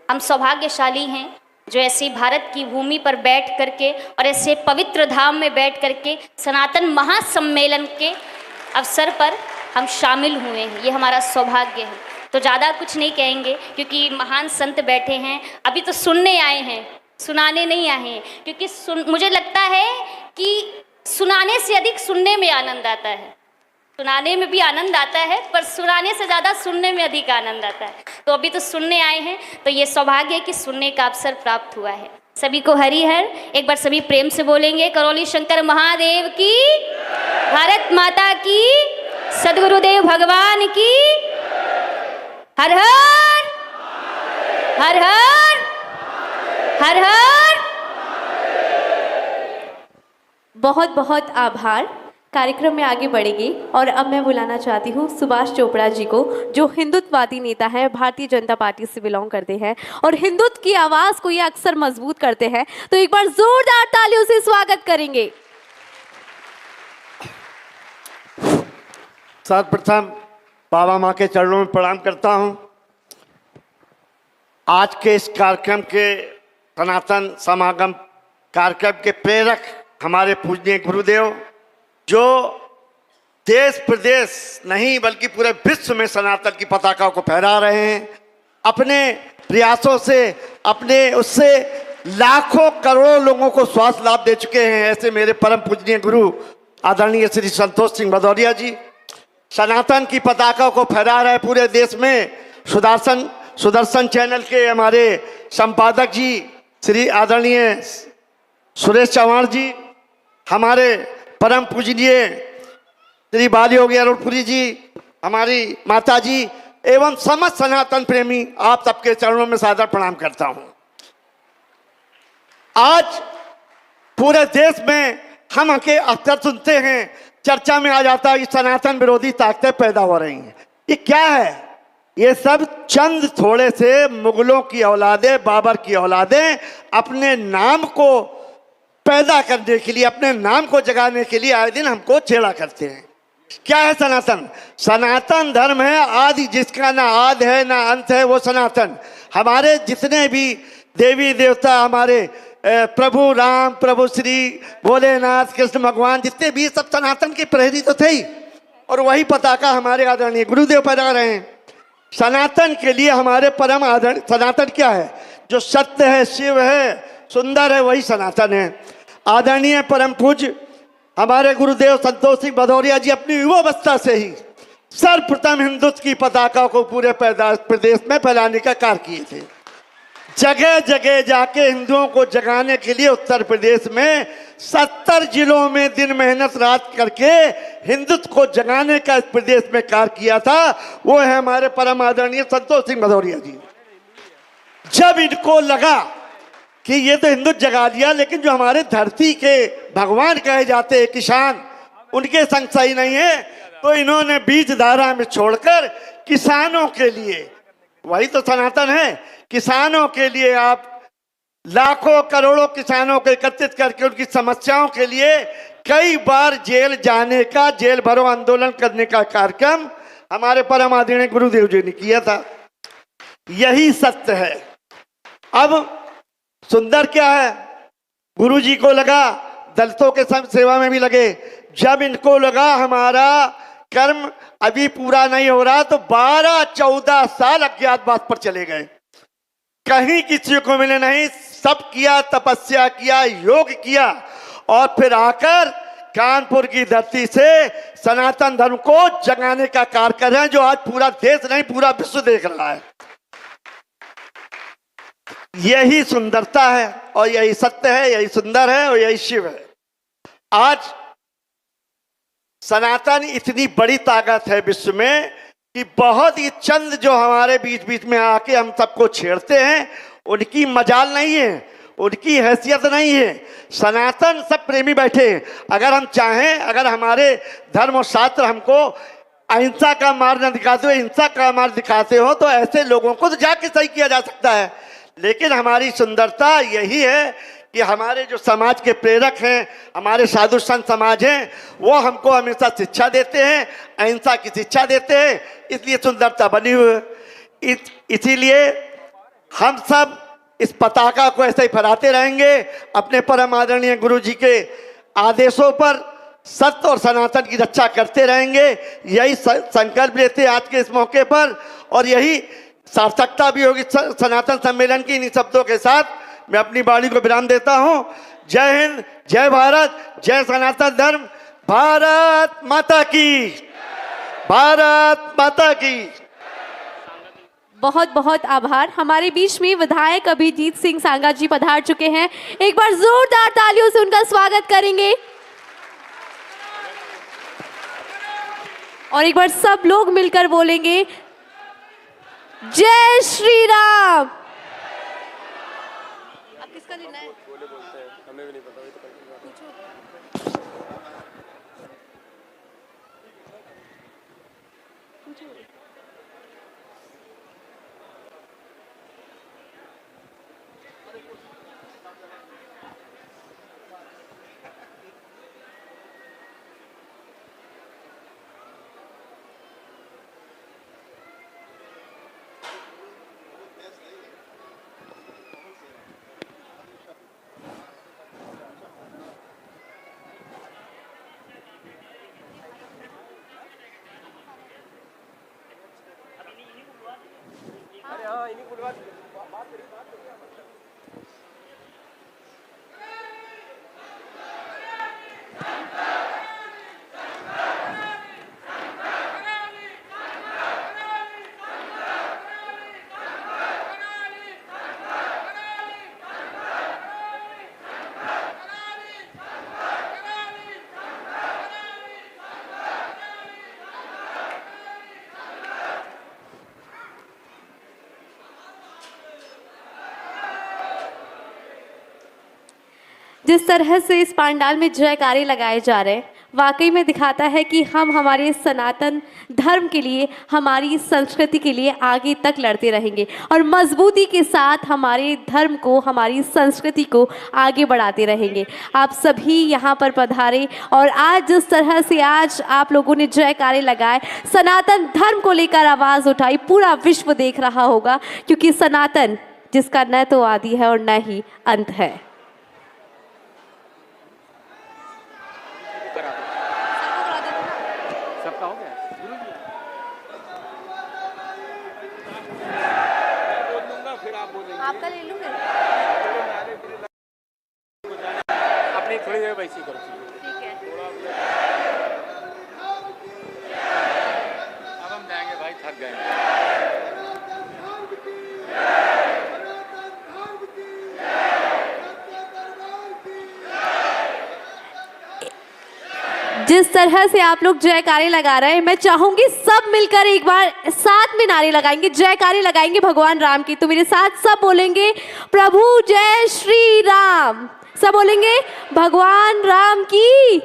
हम सौभाग्यशाली हैं जो ऐसे भारत की भूमि पर बैठ करके और ऐसे पवित्र धाम में बैठ करके सनातन महासम्मेलन के अवसर पर हम शामिल हुए हैं। ये हमारा सौभाग्य है। तो ज़्यादा कुछ नहीं कहेंगे क्योंकि महान संत बैठे हैं। अभी तो सुनने आए हैं, सुनाने नहीं आए हैं। क्योंकि मुझे लगता है कि सुनाने से अधिक सुनने में आनंद आता है। सुनाने में भी आनंद आता है, पर सुनाने से ज़्यादा सुनने में अधिक आनंद आता है। तो अभी तो सुनने आए हैं, तो ये सौभाग्य है कि सुनने का अवसर प्राप्त हुआ है। सभी को हरि हर। एक बार सभी प्रेम से बोलेंगे, करौली शंकर महादेव की, भारत माता की, सद्गुरुदेव भगवान की, हर हर हर हर हर हर। बहुत बहुत आभार। कार्यक्रम में आगे बढ़ेगी और अब मैं बुलाना चाहती हूँ सुभाष चोपड़ा जी को, जो हिंदुत्ववादी नेता हैं, भारतीय जनता पार्टी से बिलोंग करते हैं और हिंदुत्व की आवाज़ को ये अक्सर मजबूत करते हैं। तो एक बार जोरदार तालियों से स्वागत करेंगे। सर्वप्रथम बाबा माँ के चरणों में प्रणाम करता हूँ। आज के इस कार्यक्रम के सनातन समागम कार्यक्रम के प्रेरक हमारे पूजनीय गुरुदेव, जो देश प्रदेश नहीं बल्कि पूरे विश्व में सनातन की पताका को फहरा रहे हैं। अपने प्रयासों से, अपने उससे लाखों करोड़ों लोगों को स्वास्थ्य लाभ दे चुके हैं। ऐसे मेरे परम पूजनीय गुरु आदरणीय श्री संतोष सिंह भदौरिया जी सनातन की पताका को फहरा रहे पूरे देश में। सुदर्शन चैनल के हमारे संपादक जी श्री आदरणीय सुरेश चौहान जी, हमारे परम पूजनीय श्री बाल योगी अरुणपुरी जी, हमारी माता जी एवं समस्त सनातन प्रेमी, आप सबके चरणों में सादर प्रणाम करता हूं। आज पूरे देश में हम के अक्सर सुनते हैं, चर्चा में आ जाता है कि सनातन विरोधी ताकतें पैदा हो रही हैं। ये क्या है? ये सब चंद थोड़े से मुगलों की औलादें, बाबर की औलादें अपने नाम को पैदा करने के लिए, अपने नाम को जगाने के लिए आए दिन हमको छेड़ा करते हैं। क्या है सनातन? सनातन धर्म है आदि, जिसका ना आद है ना अंत है, वो सनातन। हमारे जितने भी देवी देवता, हमारे प्रभु राम, प्रभु श्री भोलेनाथ, कृष्ण भगवान, जितने भी सब सनातन के प्रहरी तो थे ही, और वही पताका हमारे आदरणीय गुरुदेव फहरा रहे हैं। सनातन के लिए हमारे परम आदरणीय, सनातन क्या है? जो सत्य है, शिव है, सुंदर है, वही सनातन है। आदरणीय परम पूज्य हमारे गुरुदेव संतोष सिंह भदौरिया जी अपनी युवावस्था से ही सर्वप्रथम हिंदुत्व की पताका को पूरे प्रदेश में फैलाने का कार्य किए थे। जगह जगह जाके हिंदुओं को जगाने के लिए उत्तर प्रदेश में 70 जिलों में दिन मेहनत रात करके हिंदुत्व को जगाने का इस प्रदेश में कार्य किया था। वो है हमारे परम आदरणीय संतोष सिंह भदौरिया जी। जब इनको लगा कि ये तो हिंदुत्व जगा दिया, लेकिन जो हमारे धरती के भगवान कहे जाते हैं किसान, उनके संग सही नहीं है, तो इन्होंने बीज धारा में छोड़कर किसानों के लिए, वही तो सनातन है, किसानों के लिए आप लाखों करोड़ों किसानों को एकत्रित करके उनकी समस्याओं के लिए कई बार जेल जाने का, जेल भरो आंदोलन करने का कार्यक्रम हमारे परम आदरणीय गुरुदेव जी ने किया था। यही सत्य है। अब सुंदर क्या है? गुरु जी को लगा, दलितों के सेवा में भी लगे। जब इनको लगा हमारा कर्म अभी पूरा नहीं हो रहा, तो 12-14 साल अज्ञातवास पर चले गए। कहीं किसी को मिले नहीं, सब किया, तपस्या किया, योग किया, और फिर आकर कानपुर की धरती से सनातन धर्म को जगाने का कार्य कर रहे हैं, जो आज पूरा देश नहीं पूरा विश्व देख रहा है। यही सुंदरता है और यही सत्य है, यही सुंदर है और यही शिव है। आज सनातन इतनी बड़ी ताकत है विश्व में कि बहुत ही चंद जो हमारे बीच बीच में आके हम सबको छेड़ते हैं, उनकी मजाल नहीं है, उनकी हैसियत नहीं है। सनातन सब प्रेमी बैठे हैं। अगर हम चाहें, अगर हमारे धर्म और शास्त्र हमको अहिंसा का मार्ग न दिखाते हुए हिंसा का मार्ग दिखाते हो, तो ऐसे लोगों को तो जाके सही किया जा सकता है। लेकिन हमारी सुंदरता यही है कि हमारे जो समाज के प्रेरक हैं, हमारे साधु संत समाज हैं, वो हमको हमेशा शिक्षा देते हैं, अहिंसा की शिक्षा देते हैं, इसलिए सुंदरता बनी हुई है। इसीलिए हम सब इस पताका को ऐसे ही फहराते रहेंगे, अपने परम आदरणीय गुरु जी के आदेशों पर सत्य और सनातन की रक्षा करते रहेंगे। यही संकल्प लेते आज के इस मौके पर, और यही सार्थकता भी होगी सनातन सम्मेलन की। इन शब्दों के साथ मैं अपनी वाणी को विराम देता हूं। जय हिंद, जय भारत, जय सनातन धर्म, भारत माता की, भारत माता की। बहुत बहुत आभार। हमारे बीच में विधायक अभिजीत सिंह सांगा जी पधार चुके हैं। एक बार जोरदार तालियों से उनका स्वागत करेंगे, और एक बार सब लोग मिलकर बोलेंगे जय श्री राम। अब किसका लेना है? हमें भी नहीं पता। जिस तरह से इस पंडाल में जयकारे लगाए जा रहे हैं, वाकई में दिखाता है कि हम हमारे सनातन धर्म के लिए, हमारी संस्कृति के लिए आगे तक लड़ते रहेंगे और मजबूती के साथ हमारे धर्म को, हमारी संस्कृति को आगे बढ़ाते रहेंगे। आप सभी यहाँ पर पधारे और आज जिस तरह से आज आप लोगों ने जयकारे लगाए, सनातन धर्म को लेकर आवाज़ उठाई, पूरा विश्व देख रहा होगा, क्योंकि सनातन जिसका न तो आदि है और न ही अंत है। सबका हो गया आपका ले लूँगा। अपनी थोड़ी देर वैसी करो। ठीक है। अब हम जाएंगे भाई, थक गए। जिस तरह से आप लोग जयकारे लगा रहे हैं, मैं चाहूंगी सब मिलकर एक बार साथ में नारे लगाएंगे, जयकारे लगाएंगे भगवान राम की। तो मेरे साथ सब बोलेंगे प्रभु जय श्री राम। सब बोलेंगे भगवान राम की,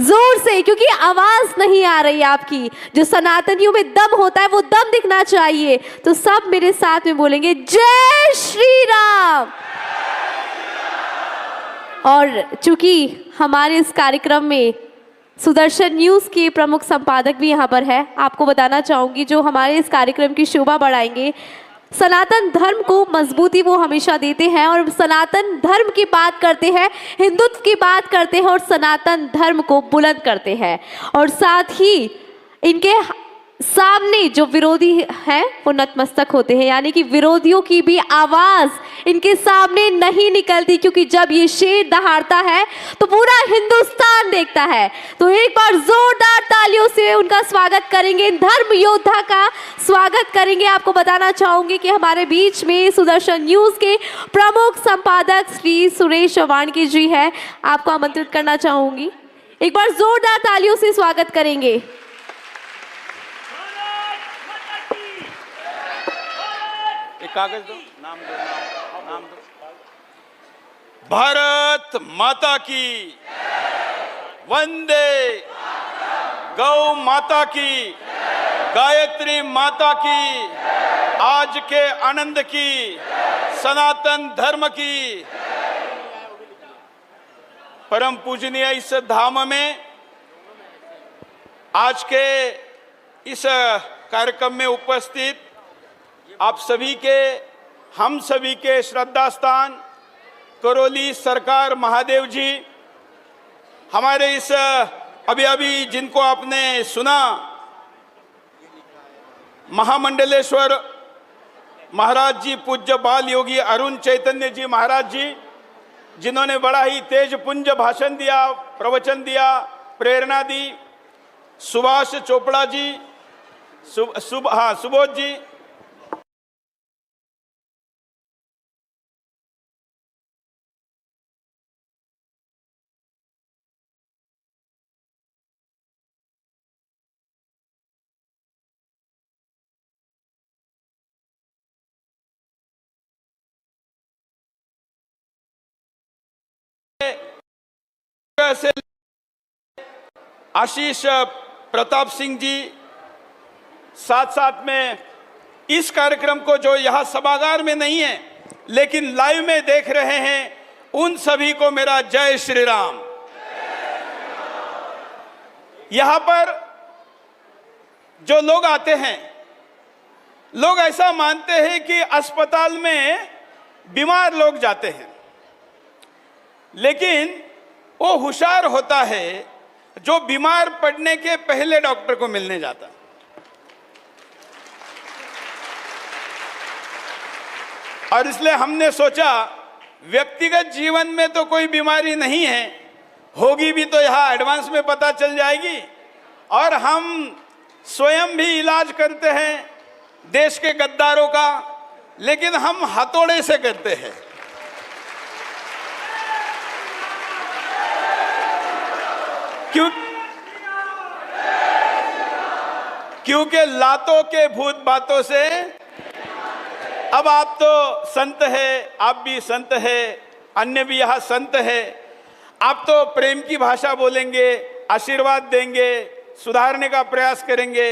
जोर से, क्योंकि आवाज नहीं आ रही आपकी। जो सनातनियों में दम होता है वो दम दिखना चाहिए। तो सब मेरे साथ में बोलेंगे जय श्री राम। और चूंकि हमारे इस कार्यक्रम में सुदर्शन न्यूज़ के प्रमुख संपादक भी यहाँ पर है, आपको बताना चाहूँगी जो हमारे इस कार्यक्रम की शोभा बढ़ाएंगे। सनातन धर्म को मजबूती वो हमेशा देते हैं और सनातन धर्म की बात करते हैं, हिंदुत्व की बात करते हैं और सनातन धर्म को बुलंद करते हैं। और साथ ही इनके सामने जो विरोधी हैं वो नतमस्तक होते हैं, यानी कि विरोधियों की भी आवाज़ इनके सामने नहीं निकलती, क्योंकि जब ये शेर दहाड़ता है तो पूरा हिंदुस्तान देखता है। तो एक बार जोरदार तालियों से उनका स्वागत करेंगे, धर्म योद्धा का स्वागत करेंगे। आपको बताना चाहूँगी कि हमारे बीच में सुदर्शन न्यूज़ के प्रमुख संपादक श्री सुरेश वाणकी जी है, आपको आमंत्रित करना चाहूँगी। एक बार जोरदार तालियों से स्वागत करेंगे। कागज दो, नाम दो, नाम दो। भारत माता की वंदे, गौ माता की, गायत्री माता की, आज के आनंद की, सनातन धर्म की। परम पूजनीय इस धाम में आज के इस कार्यक्रम में उपस्थित आप सभी के, हम सभी के श्रद्धा स्थान करौली सरकार महादेव जी, हमारे इस अभी जिनको आपने सुना महामंडलेश्वर महाराज जी, पूज्य बाल योगी अरुण चैतन्य जी महाराज जी, जिन्होंने बड़ा ही तेज पुंज भाषण दिया, प्रवचन दिया, प्रेरणा दी। सुभाष चोपड़ा जी, सुबोध जी, से आशीष प्रताप सिंह जी, साथ साथ में इस कार्यक्रम को जो यहाँ सभागार में नहीं है लेकिन लाइव में देख रहे हैं, उन सभी को मेरा जय श्री राम। यहाँ पर जो लोग आते हैं, लोग ऐसा मानते हैं कि अस्पताल में बीमार लोग जाते हैं, लेकिन वो होशियार होता है जो बीमार पड़ने के पहले डॉक्टर को मिलने जाता। और इसलिए हमने सोचा व्यक्तिगत जीवन में तो कोई बीमारी नहीं है, होगी भी तो यहाँ एडवांस में पता चल जाएगी। और हम स्वयं भी इलाज करते हैं देश के गद्दारों का, लेकिन हम हथौड़े से करते हैं। क्योंकि लातों के भूत बातों से, अब आप तो संत है, आप भी संत है, अन्य भी यहाँ संत है, आप तो प्रेम की भाषा बोलेंगे, आशीर्वाद देंगे, सुधारने का प्रयास करेंगे।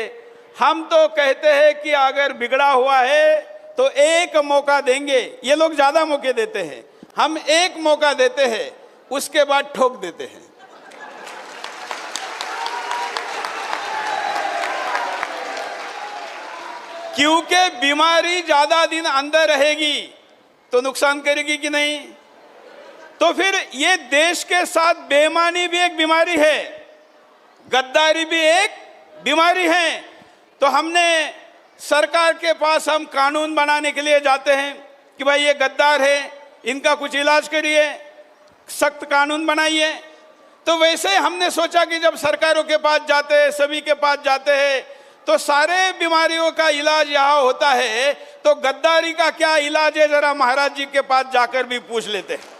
हम तो कहते हैं कि अगर बिगड़ा हुआ है तो एक मौका देंगे। ये लोग ज्यादा मौके देते हैं, हम एक मौका देते हैं, उसके बाद ठोक देते हैं। क्योंकि बीमारी ज्यादा दिन अंदर रहेगी तो नुकसान करेगी कि नहीं। तो फिर ये देश के साथ बेईमानी भी एक बीमारी है, गद्दारी भी एक बीमारी है। तो हमने सरकार के पास हम कानून बनाने के लिए जाते हैं कि भाई ये गद्दार है, इनका कुछ इलाज करिए, सख्त कानून बनाइए। तो वैसे हमने सोचा कि जब सरकारों के पास जाते हैं, सभी के पास जाते हैं, तो सारे बीमारियों का इलाज यहाँ होता है, तो गद्दारी का क्या इलाज है जरा महाराज जी के पास जाकर भी पूछ लेते हैं।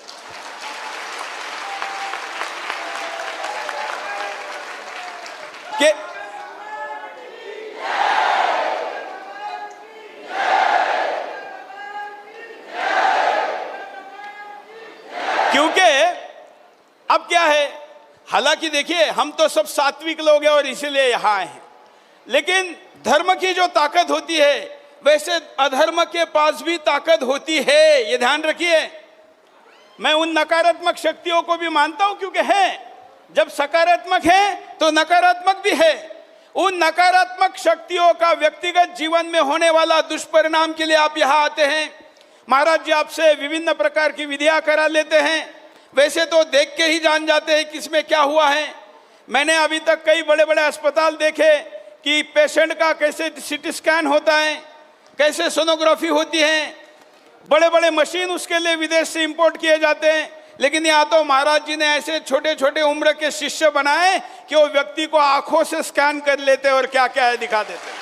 क्योंकि अब क्या है, हालांकि देखिए हम तो सब सात्विक लोग हैं और इसीलिए यहां आए हैं, लेकिन धर्म की जो ताकत होती है वैसे अधर्म के पास भी ताकत होती है, ये ध्यान रखिए। मैं उन नकारात्मक शक्तियों को भी मानता हूं, क्योंकि है, जब सकारात्मक है तो नकारात्मक भी है। उन नकारात्मक शक्तियों का व्यक्तिगत जीवन में होने वाला दुष्परिणाम के लिए आप यहां आते हैं। महाराज जी आपसे विभिन्न प्रकार की विधियां करा लेते हैं, वैसे तो देख के ही जान जाते हैं किसमें क्या हुआ है। मैंने अभी तक कई बड़े बड़े अस्पताल देखे कि पेशेंट का कैसे सीटी स्कैन होता है, कैसे सोनोग्राफी होती है, बड़े बड़े मशीन उसके लिए विदेश से इंपोर्ट किए जाते हैं। लेकिन यहाँ तो महाराज जी ने ऐसे छोटे छोटे उम्र के शिष्य बनाए कि वो व्यक्ति को आंखों से स्कैन कर लेते और क्या क्या है दिखा देते।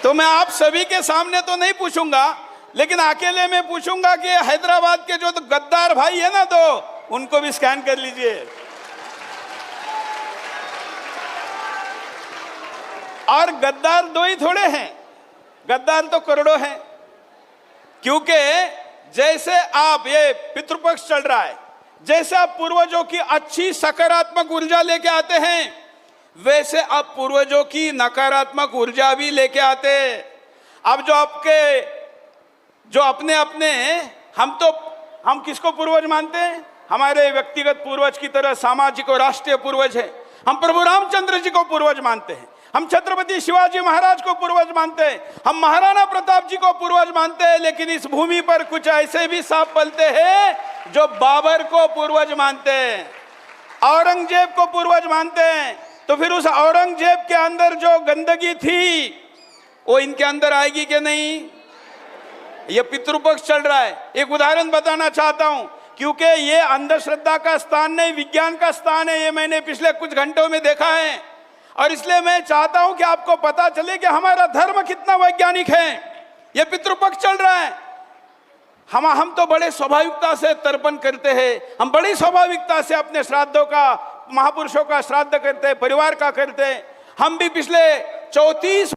तो मैं आप सभी के सामने तो नहीं पूछूंगा, लेकिन अकेले में पूछूंगा कि हैदराबाद के जो तो गद्दार भाई है ना, तो उनको भी स्कैन कर लीजिए। और गद्दार दो ही थोड़े हैं, गद्दार तो करोड़ों हैं। क्योंकि जैसे आप, ये पितृपक्ष चल रहा है, जैसे आप पूर्वजों की अच्छी सकारात्मक ऊर्जा लेके आते हैं, वैसे आप पूर्वजों की नकारात्मक ऊर्जा भी लेके आते हैं। अब जो अपने अपने हम किसको पूर्वज मानते हैं? हमारे व्यक्तिगत पूर्वज की तरह सामाजिक और राष्ट्रीय पूर्वज है। हम प्रभु रामचंद्र जी को पूर्वज मानते हैं, हम छत्रपति शिवाजी महाराज को पूर्वज मानते हैं, हम महाराणा प्रताप जी को पूर्वज मानते हैं। लेकिन इस भूमि पर कुछ ऐसे भी सांप पलते हैं जो बाबर को पूर्वज मानते हैं, औरंगजेब को पूर्वज मानते हैं। तो फिर उस औरंगजेब के अंदर जो गंदगी थी वो इनके अंदर आएगी कि नहीं? ये पितृपक्ष चल रहा है। एक उदाहरण बताना चाहता हूं, क्योंकि ये अंधश्रद्धा का स्थान नहीं, विज्ञान का स्थान है। ये मैंने पिछले कुछ घंटों में देखा है, और इसलिए मैं चाहता हूं कि आपको पता चले कि हमारा धर्म कितना वैज्ञानिक है। ये पितृपक्ष चल रहा है, हम तो बड़े स्वाभाविकता से तर्पण करते हैं, हम बड़ी स्वाभाविकता से अपने श्राद्धों का, महापुरुषों का श्राद्ध करते हैं, परिवार का करते हैं। हम भी पिछले 34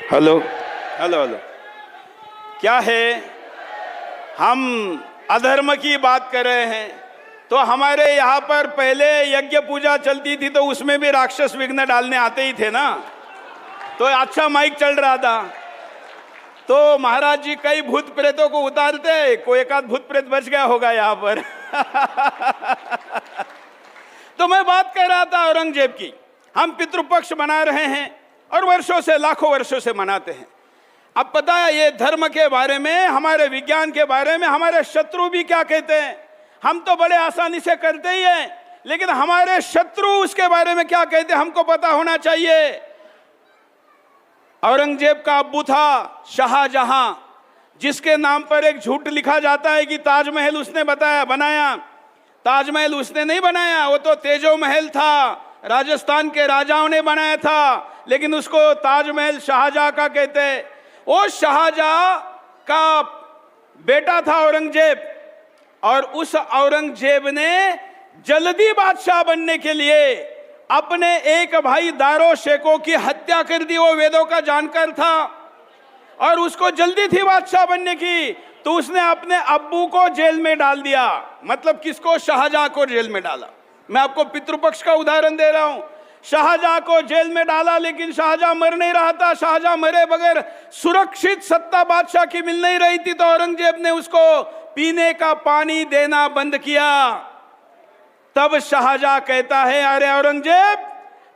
हेलो हेलो हेलो, क्या है, हम अधर्म की बात कर रहे हैं। तो हमारे यहाँ पर पहले यज्ञ पूजा चलती थी, तो उसमें भी राक्षस विघ्न डालने आते ही थे ना। तो अच्छा माइक चल रहा था, तो महाराज जी कई भूत प्रेतों को उतारते, कोई एक आध भूत प्रेत बच गया होगा यहाँ पर। तो मैं बात कर रहा था औरंगजेब की। हम पितृपक्ष मना रहे हैं और वर्षों से, लाखों वर्षों से मनाते हैं। अब पता है ये धर्म के बारे में, हमारे विज्ञान के बारे में हमारे शत्रु भी क्या कहते हैं। हम तो बड़े आसानी से करते ही हैं, लेकिन हमारे शत्रु उसके बारे में क्या कहते हैं हमको पता होना चाहिए। औरंगजेब का अब्बू था शाहजहां, जिसके नाम पर एक झूठ लिखा जाता है कि ताजमहल उसने बनाया। ताजमहल उसने नहीं बनाया, वो तो तेजो महल था, राजस्थान के राजाओं ने बनाया था, लेकिन उसको ताजमहल शाहजहां का कहते हैं। वो शाहजहां का बेटा था औरंगजेब, और उस औरंगजेब ने जल्दी बादशाह बनने के लिए अपने एक भाई दारो शेको की हत्या कर दी। वो वेदों का जानकार था और उसको जल्दी थी बादशाह बनने की, तो उसने अपने अब्बू को जेल में डाल दिया। मतलब किसको? शाहजहां को जेल में डाला। मैं आपको पितृपक्ष का उदाहरण दे रहा हूं। शाहजहां को जेल में डाला, लेकिन शाहजहां मर नहीं रहा था। शाहजहां मरे बगैर सुरक्षित सत्ता बादशाह की मिल नहीं रही थी, तो औरंगजेब ने उसको पीने का पानी देना बंद किया। तब शाहजहां कहता है, अरे औरंगजेब,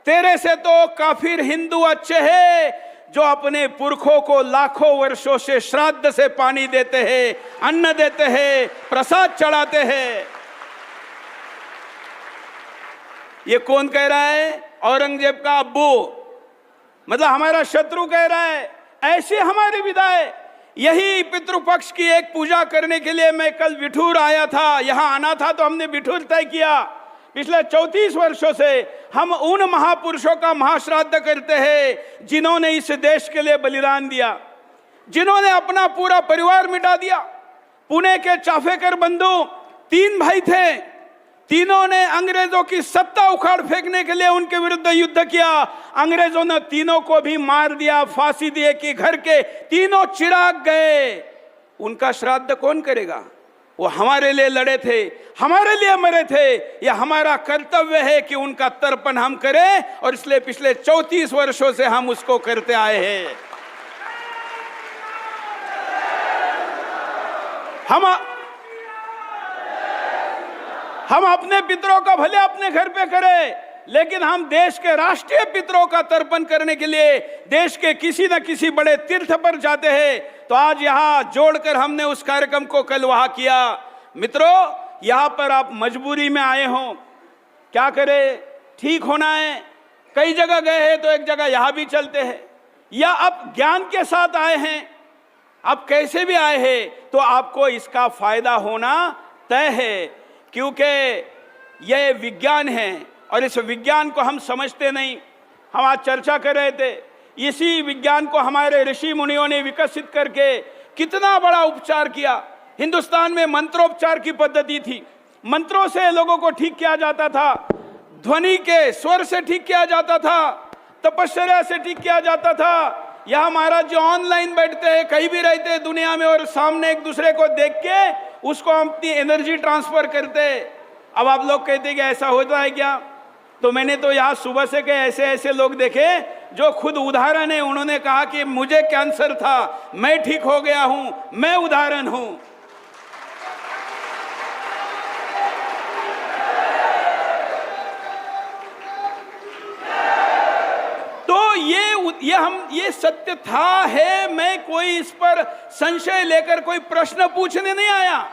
तेरे से तो काफिर हिंदू अच्छे हैं जो अपने पुरखों को लाखों वर्षों से श्राद्ध से पानी देते हैं, अन्न देते हैं, प्रसाद चढ़ाते हैं। ये कौन कह रहा है? औरंगजेब का अब्बू, मतलब हमारा शत्रु कह रहा है। ऐसी हमारी विदा है। यही पितृपक्ष की एक पूजा करने के लिए मैं कल बिठूर आया था। यहां आना था तो हमने बिठूर तय किया। पिछले 34 वर्षों से हम उन महापुरुषों का महाश्राद्ध करते हैं जिन्होंने इस देश के लिए बलिदान दिया, जिन्होंने अपना पूरा परिवार मिटा दिया। पुणे के चाफेकर बंधु 3 भाई थे, तीनों ने अंग्रेजों की सत्ता उखाड़ फेंकने के लिए उनके विरुद्ध युद्ध किया। अंग्रेजों ने तीनों को भी मार दिया, फांसी दिए कि घर के तीनों चिराग गए। उनका श्राद्ध कौन करेगा? वो हमारे लिए लड़े थे, हमारे लिए मरे थे। यह हमारा कर्तव्य है कि उनका तर्पण हम करें, और इसलिए पिछले 34 वर्षों से हम उसको करते आए हैं। हम अपने पितरों का भले अपने घर पे करें, लेकिन हम देश के राष्ट्रीय पितरों का तर्पण करने के लिए देश के किसी न किसी बड़े तीर्थ पर जाते हैं। तो आज यहाँ जोड़कर हमने उस कार्यक्रम को कल वहां किया। मित्रों, यहाँ पर आप मजबूरी में आए हो, क्या करें, ठीक होना है। कई जगह गए हैं तो एक जगह यहाँ भी चलते हैं, या आप ज्ञान के साथ आए हैं, आप कैसे भी आए हैं, तो आपको इसका फायदा होना तय है, क्योंकि यह विज्ञान है और इस विज्ञान को हम समझते नहीं। हम आज चर्चा कर रहे थे, इसी विज्ञान को हमारे ऋषि मुनियों ने विकसित करके कितना बड़ा उपचार किया। हिंदुस्तान में मंत्रोपचार की पद्धति थी, मंत्रों से लोगों को ठीक किया जाता था, ध्वनि के स्वर से ठीक किया जाता था, तपश्चर्या से ठीक किया जाता था। यहाँ महाराज जी ऑनलाइन बैठते हैं, कहीं भी रहते हैं दुनिया में, और सामने एक दूसरे को देख के उसको हम अपनी एनर्जी ट्रांसफर करते हैं। अब आप लोग कहते हैं कि ऐसा होता है क्या? तो मैंने तो यहाँ सुबह से के ऐसे ऐसे लोग देखे जो खुद उदाहरण है। उन्होंने कहा कि मुझे कैंसर था, मैं ठीक हो गया हूं, मैं उदाहरण हूं। तो ये सत्य था है। मैं कोई इस पर संशय लेकर कोई प्रश्न पूछने नहीं आया।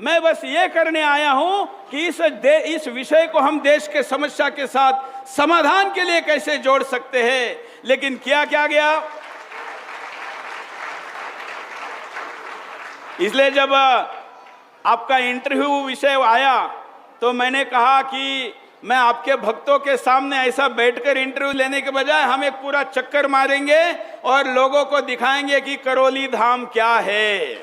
मैं बस ये करने आया हूं कि इस विषय को हम देश के समस्या के साथ समाधान के लिए कैसे जोड़ सकते हैं। लेकिन किया क्या गया? इसलिए जब आपका इंटरव्यू विषय आया तो मैंने कहा कि मैं आपके भक्तों के सामने ऐसा बैठकर इंटरव्यू लेने के बजाय हम एक पूरा चक्कर मारेंगे और लोगों को दिखाएंगे कि करौली धाम क्या है।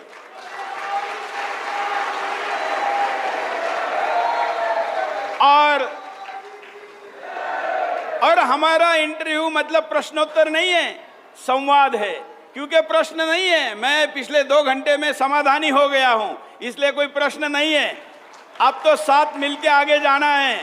और हमारा इंटरव्यू मतलब प्रश्नोत्तर नहीं है, संवाद है। क्योंकि प्रश्न नहीं है, मैं पिछले 2 घंटे में समाधानी हो गया हूं, इसलिए कोई प्रश्न नहीं है। अब तो साथ मिलके आगे जाना है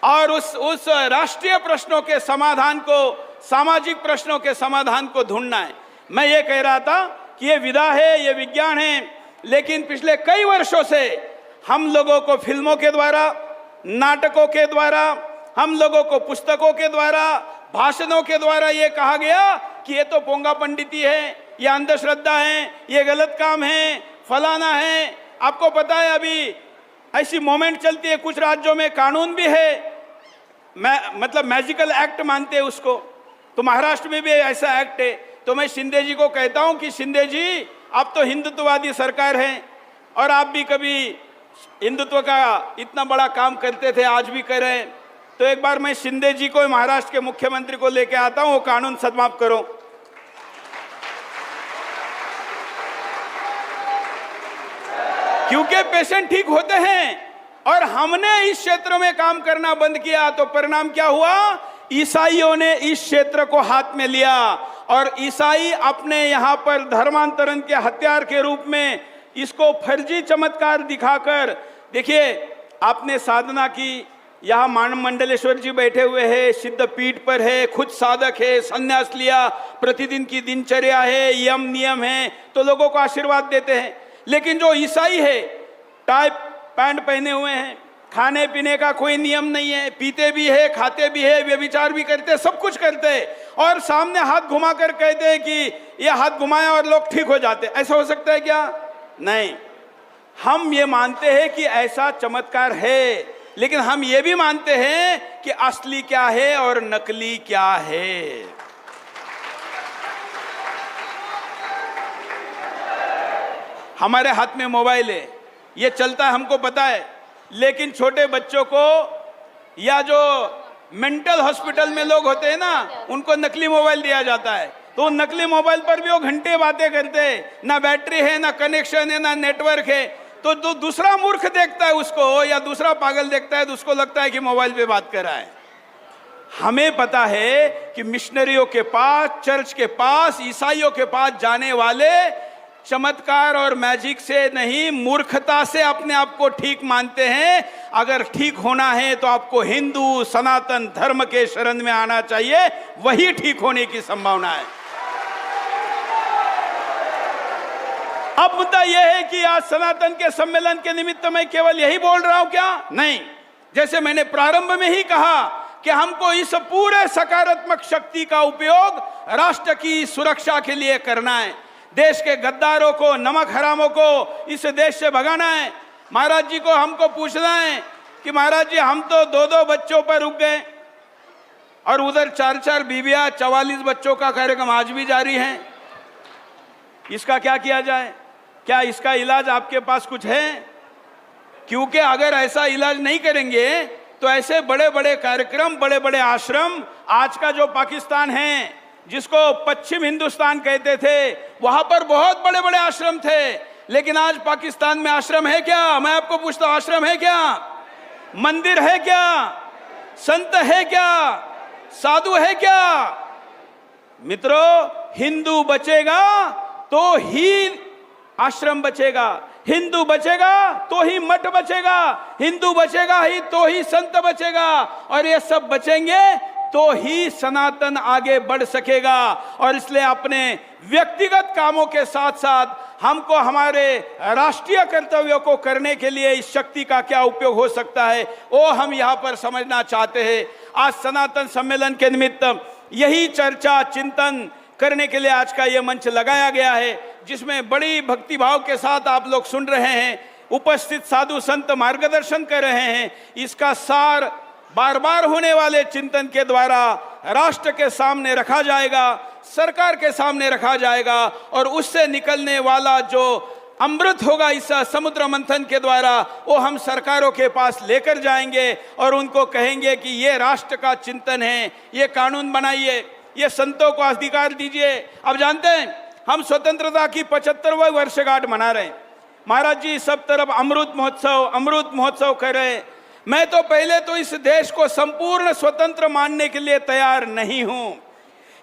और उस राष्ट्रीय प्रश्नों के समाधान को, सामाजिक प्रश्नों के समाधान को ढूंढना है। मैं ये कह रहा था कि ये विधा है, ये विज्ञान है, लेकिन पिछले कई वर्षों से हम लोगों को फिल्मों के द्वारा, नाटकों के द्वारा, हम लोगों को पुस्तकों के द्वारा, भाषणों के द्वारा ये कहा गया कि ये तो पोंगा पंडिती है, ये अंधश्रद्धा है, ये गलत काम है, फलाना है। आपको पता है अभी ऐसी मोमेंट चलती है, कुछ राज्यों में कानून भी है, मतलब मैजिकल एक्ट मानते हैं उसको, तो महाराष्ट्र में भी ऐसा एक्ट है। तो मैं शिंदे जी को कहता हूं कि शिंदे जी, आप तो हिंदुत्ववादी सरकार हैं और आप भी कभी हिंदुत्व का इतना बड़ा काम करते थे, आज भी कर रहे हैं। तो एक बार मैं शिंदे जी को, महाराष्ट्र के मुख्यमंत्री को लेके आता हूं, वो कानून समाप्त करो। क्योंकि पेशेंट ठीक होते हैं और हमने इस क्षेत्र में काम करना बंद किया तो परिणाम क्या हुआ? ईसाइयों ने इस क्षेत्र को हाथ में लिया और ईसाई अपने यहां पर धर्मांतरण के हथियार के रूप में इसको फर्जी चमत्कार दिखाकर, देखिए आपने साधना की, यहाँ मानव मंडलेश्वर जी बैठे हुए हैं, सिद्ध पीठ पर है, खुद साधक है, संन्यास लिया, प्रतिदिन की दिनचर्या है, यम नियम है, तो लोगों को आशीर्वाद देते हैं। लेकिन जो ईसाई है, टाई पैंट पहने हुए हैं, खाने पीने का कोई नियम नहीं है, पीते भी है, खाते भी है, व्यभिचार भी करते, सब कुछ करते और सामने हाथ घुमाकर कहते हैं कि ये हाथ घुमाया और लोग ठीक हो जाते। ऐसा हो सकता है क्या? नहीं। हम ये मानते हैं कि ऐसा चमत्कार है, लेकिन हम ये भी मानते हैं कि असली क्या है और नकली क्या है। हमारे हाथ में मोबाइल है, ये चलता है, हमको पता है, लेकिन छोटे बच्चों को या जो मेंटल हॉस्पिटल में लोग होते हैं ना, उनको नकली मोबाइल दिया जाता है। तो नकली मोबाइल पर भी वो घंटे बातें करते हैं, ना बैटरी है, ना कनेक्शन है, ना नेटवर्क है। तो जो दूसरा मूर्ख देखता है उसको, या दूसरा पागल देखता है, तो उसको लगता है कि मोबाइल पे बात कर रहा है। हमें पता है कि मिशनरियों के पास, चर्च के पास, ईसाइयों के पास जाने वाले चमत्कार और मैजिक से नहीं, मूर्खता से अपने आप को ठीक मानते हैं। अगर ठीक होना है तो आपको हिंदू सनातन धर्म के शरण में आना चाहिए, वही ठीक होने की संभावना है। अब मुद्दा यह है कि आज सनातन के सम्मेलन के निमित्त मैं केवल यही बोल रहा हूं क्या? नहीं, जैसे मैंने प्रारंभ में ही कहा कि हमको इस पूरे सकारात्मक शक्ति का उपयोग राष्ट्र की सुरक्षा के लिए करना है। देश के गद्दारों को, नमक हरामों को इस देश से भगाना है। महाराज जी को हमको पूछना है कि महाराज जी, हम तो 2-2 बच्चों पर रुक गए और उधर 4-4 बीवियां, 44 बच्चों का कार्यक्रम आज भी जारी है। इसका क्या किया जाए? क्या इसका इलाज आपके पास कुछ है? क्योंकि अगर ऐसा इलाज नहीं करेंगे तो ऐसे बड़े बड़े कार्यक्रम, बड़े बड़े आश्रम, आज का जो पाकिस्तान है जिसको पश्चिम हिंदुस्तान कहते थे, वहां पर बहुत बड़े बड़े आश्रम थे, लेकिन आज पाकिस्तान में आश्रम है क्या? मैं आपको पूछता हूं, आश्रम है क्या? मंदिर है क्या? संत है क्या? साधु है क्या? मित्रों, हिंदू बचेगा तो ही आश्रम बचेगा, हिंदू बचेगा तो ही मठ बचेगा, हिंदू बचेगा ही तो ही संत बचेगा, और ये सब बचेंगे तो ही सनातन आगे बढ़ सकेगा। और इसलिए अपने व्यक्तिगत कामों के साथ साथ हमको हमारे राष्ट्रीय कर्तव्यों को करने के लिए इस शक्ति का क्या उपयोग हो सकता है, वो हम यहाँ पर समझना चाहते हैं। आज सनातन सम्मेलन के निमित्त यही चर्चा, चिंतन करने के लिए आज का ये मंच लगाया गया है, जिसमें बड़ी भक्तिभाव के साथ आप लोग सुन रहे हैं, उपस्थित साधु संत मार्गदर्शन कर रहे हैं। इसका सार बार बार होने वाले चिंतन के द्वारा राष्ट्र के सामने रखा जाएगा, सरकार के सामने रखा जाएगा, और उससे निकलने वाला जो अमृत होगा इस समुद्र मंथन के द्वारा, वो हम सरकारों के पास लेकर जाएंगे और उनको कहेंगे कि ये राष्ट्र का चिंतन है, ये कानून बनाइए, ये संतों को अधिकार दीजिए। अब जानते हैं, हम स्वतंत्रता की 75वां वर्षगांठ मना रहे हैं। महाराज जी सब तरफ अमृत महोत्सव कर रहे हैं। मैं तो पहले तो इस देश को संपूर्ण स्वतंत्र मानने के लिए तैयार नहीं हूं,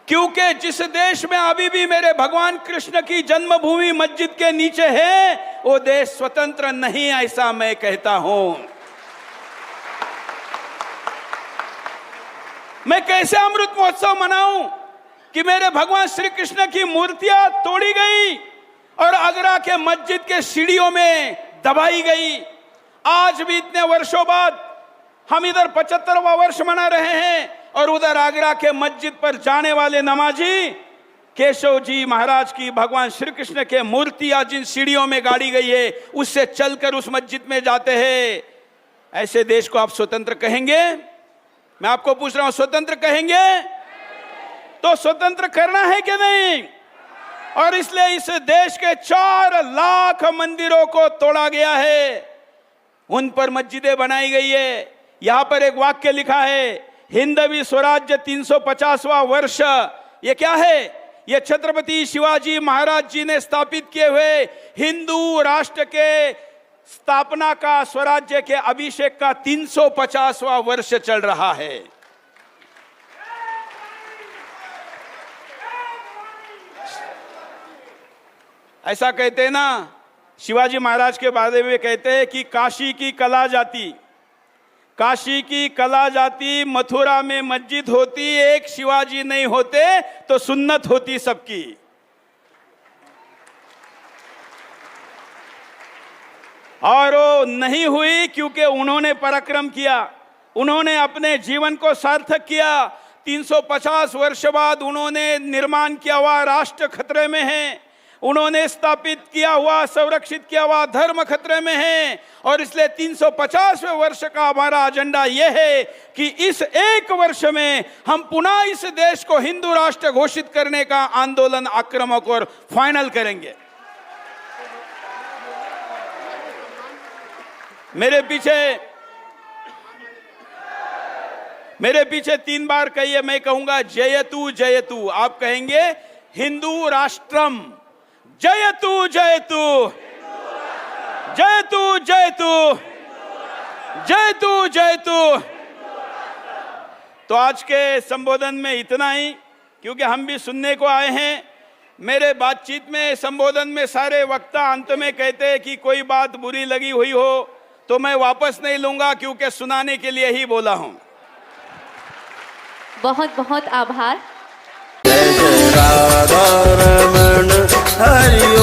क्योंकि जिस देश में अभी भी मेरे भगवान कृष्ण की जन्मभूमि मस्जिद के नीचे है, वो देश स्वतंत्र नहीं, ऐसा मैं कहता हूं। मैं कैसे अमृत महोत्सव मनाऊं? कि मेरे भगवान श्री कृष्ण की मूर्तियां तोड़ी गई और आगरा के मस्जिद के सीढ़ियों में दबाई गई। आज भी इतने वर्षों बाद हम इधर 75वां वर्ष मना रहे हैं और उधर आगरा के मस्जिद पर जाने वाले नमाजी केशव जी महाराज की भगवान श्री कृष्ण के मूर्तियां जिन सीढ़ियों में गाड़ी गई है उससे चलकर उस मस्जिद में जाते हैं। ऐसे देश को आप स्वतंत्र कहेंगे? मैं आपको पूछ रहा हूं, स्वतंत्र कहेंगे? तो स्वतंत्र करना है कि नहीं? और इसलिए इस देश के 4 लाख मंदिरों को तोड़ा गया है, उन पर मस्जिदें बनाई गई है। यहां पर एक वाक्य लिखा है, हिंदवी स्वराज्य 350वां वर्ष। ये क्या है? ये छत्रपति शिवाजी महाराज जी ने स्थापित किए हुए हिंदू राष्ट्र के स्थापना का, स्वराज्य के अभिषेक का 350वां वर्ष चल रहा है। ऐसा कहते हैं ना, शिवाजी महाराज के बारे में कहते हैं कि काशी की कला जाती, काशी की कला जाती, मथुरा में मस्जिद होती, एक शिवाजी नहीं होते तो सुन्नत होती सबकी। और वो नहीं हुई क्योंकि उन्होंने पराक्रम किया, उन्होंने अपने जीवन को सार्थक किया। 350 वर्ष बाद उन्होंने निर्माण किया हुआ राष्ट्र खतरे में है, उन्होंने स्थापित किया हुआ, संरक्षित किया हुआ धर्म खतरे में है। और इसलिए 350वें वर्ष का हमारा एजेंडा यह है कि इस एक वर्ष में हम पुनः इस देश को हिंदू राष्ट्र घोषित करने का आंदोलन आक्रामक और फाइनल करेंगे। मेरे पीछे 3 बार कहिए, मैं कहूंगा जयतु जयतु, आप कहेंगे हिंदू राष्ट्रम, जयतु जयतु जयतु जयतु जयतु जयतु। तो आज के संबोधन में इतना ही, क्योंकि हम भी सुनने को आए हैं। मेरे बातचीत में, संबोधन में सारे वक्ता अंत में कहते हैं कि कोई बात बुरी लगी हुई हो तो मैं वापस नहीं लूंगा, क्योंकि सुनाने के लिए ही बोला हूं। बहुत बहुत आभार। जय जय राधा रमण हरि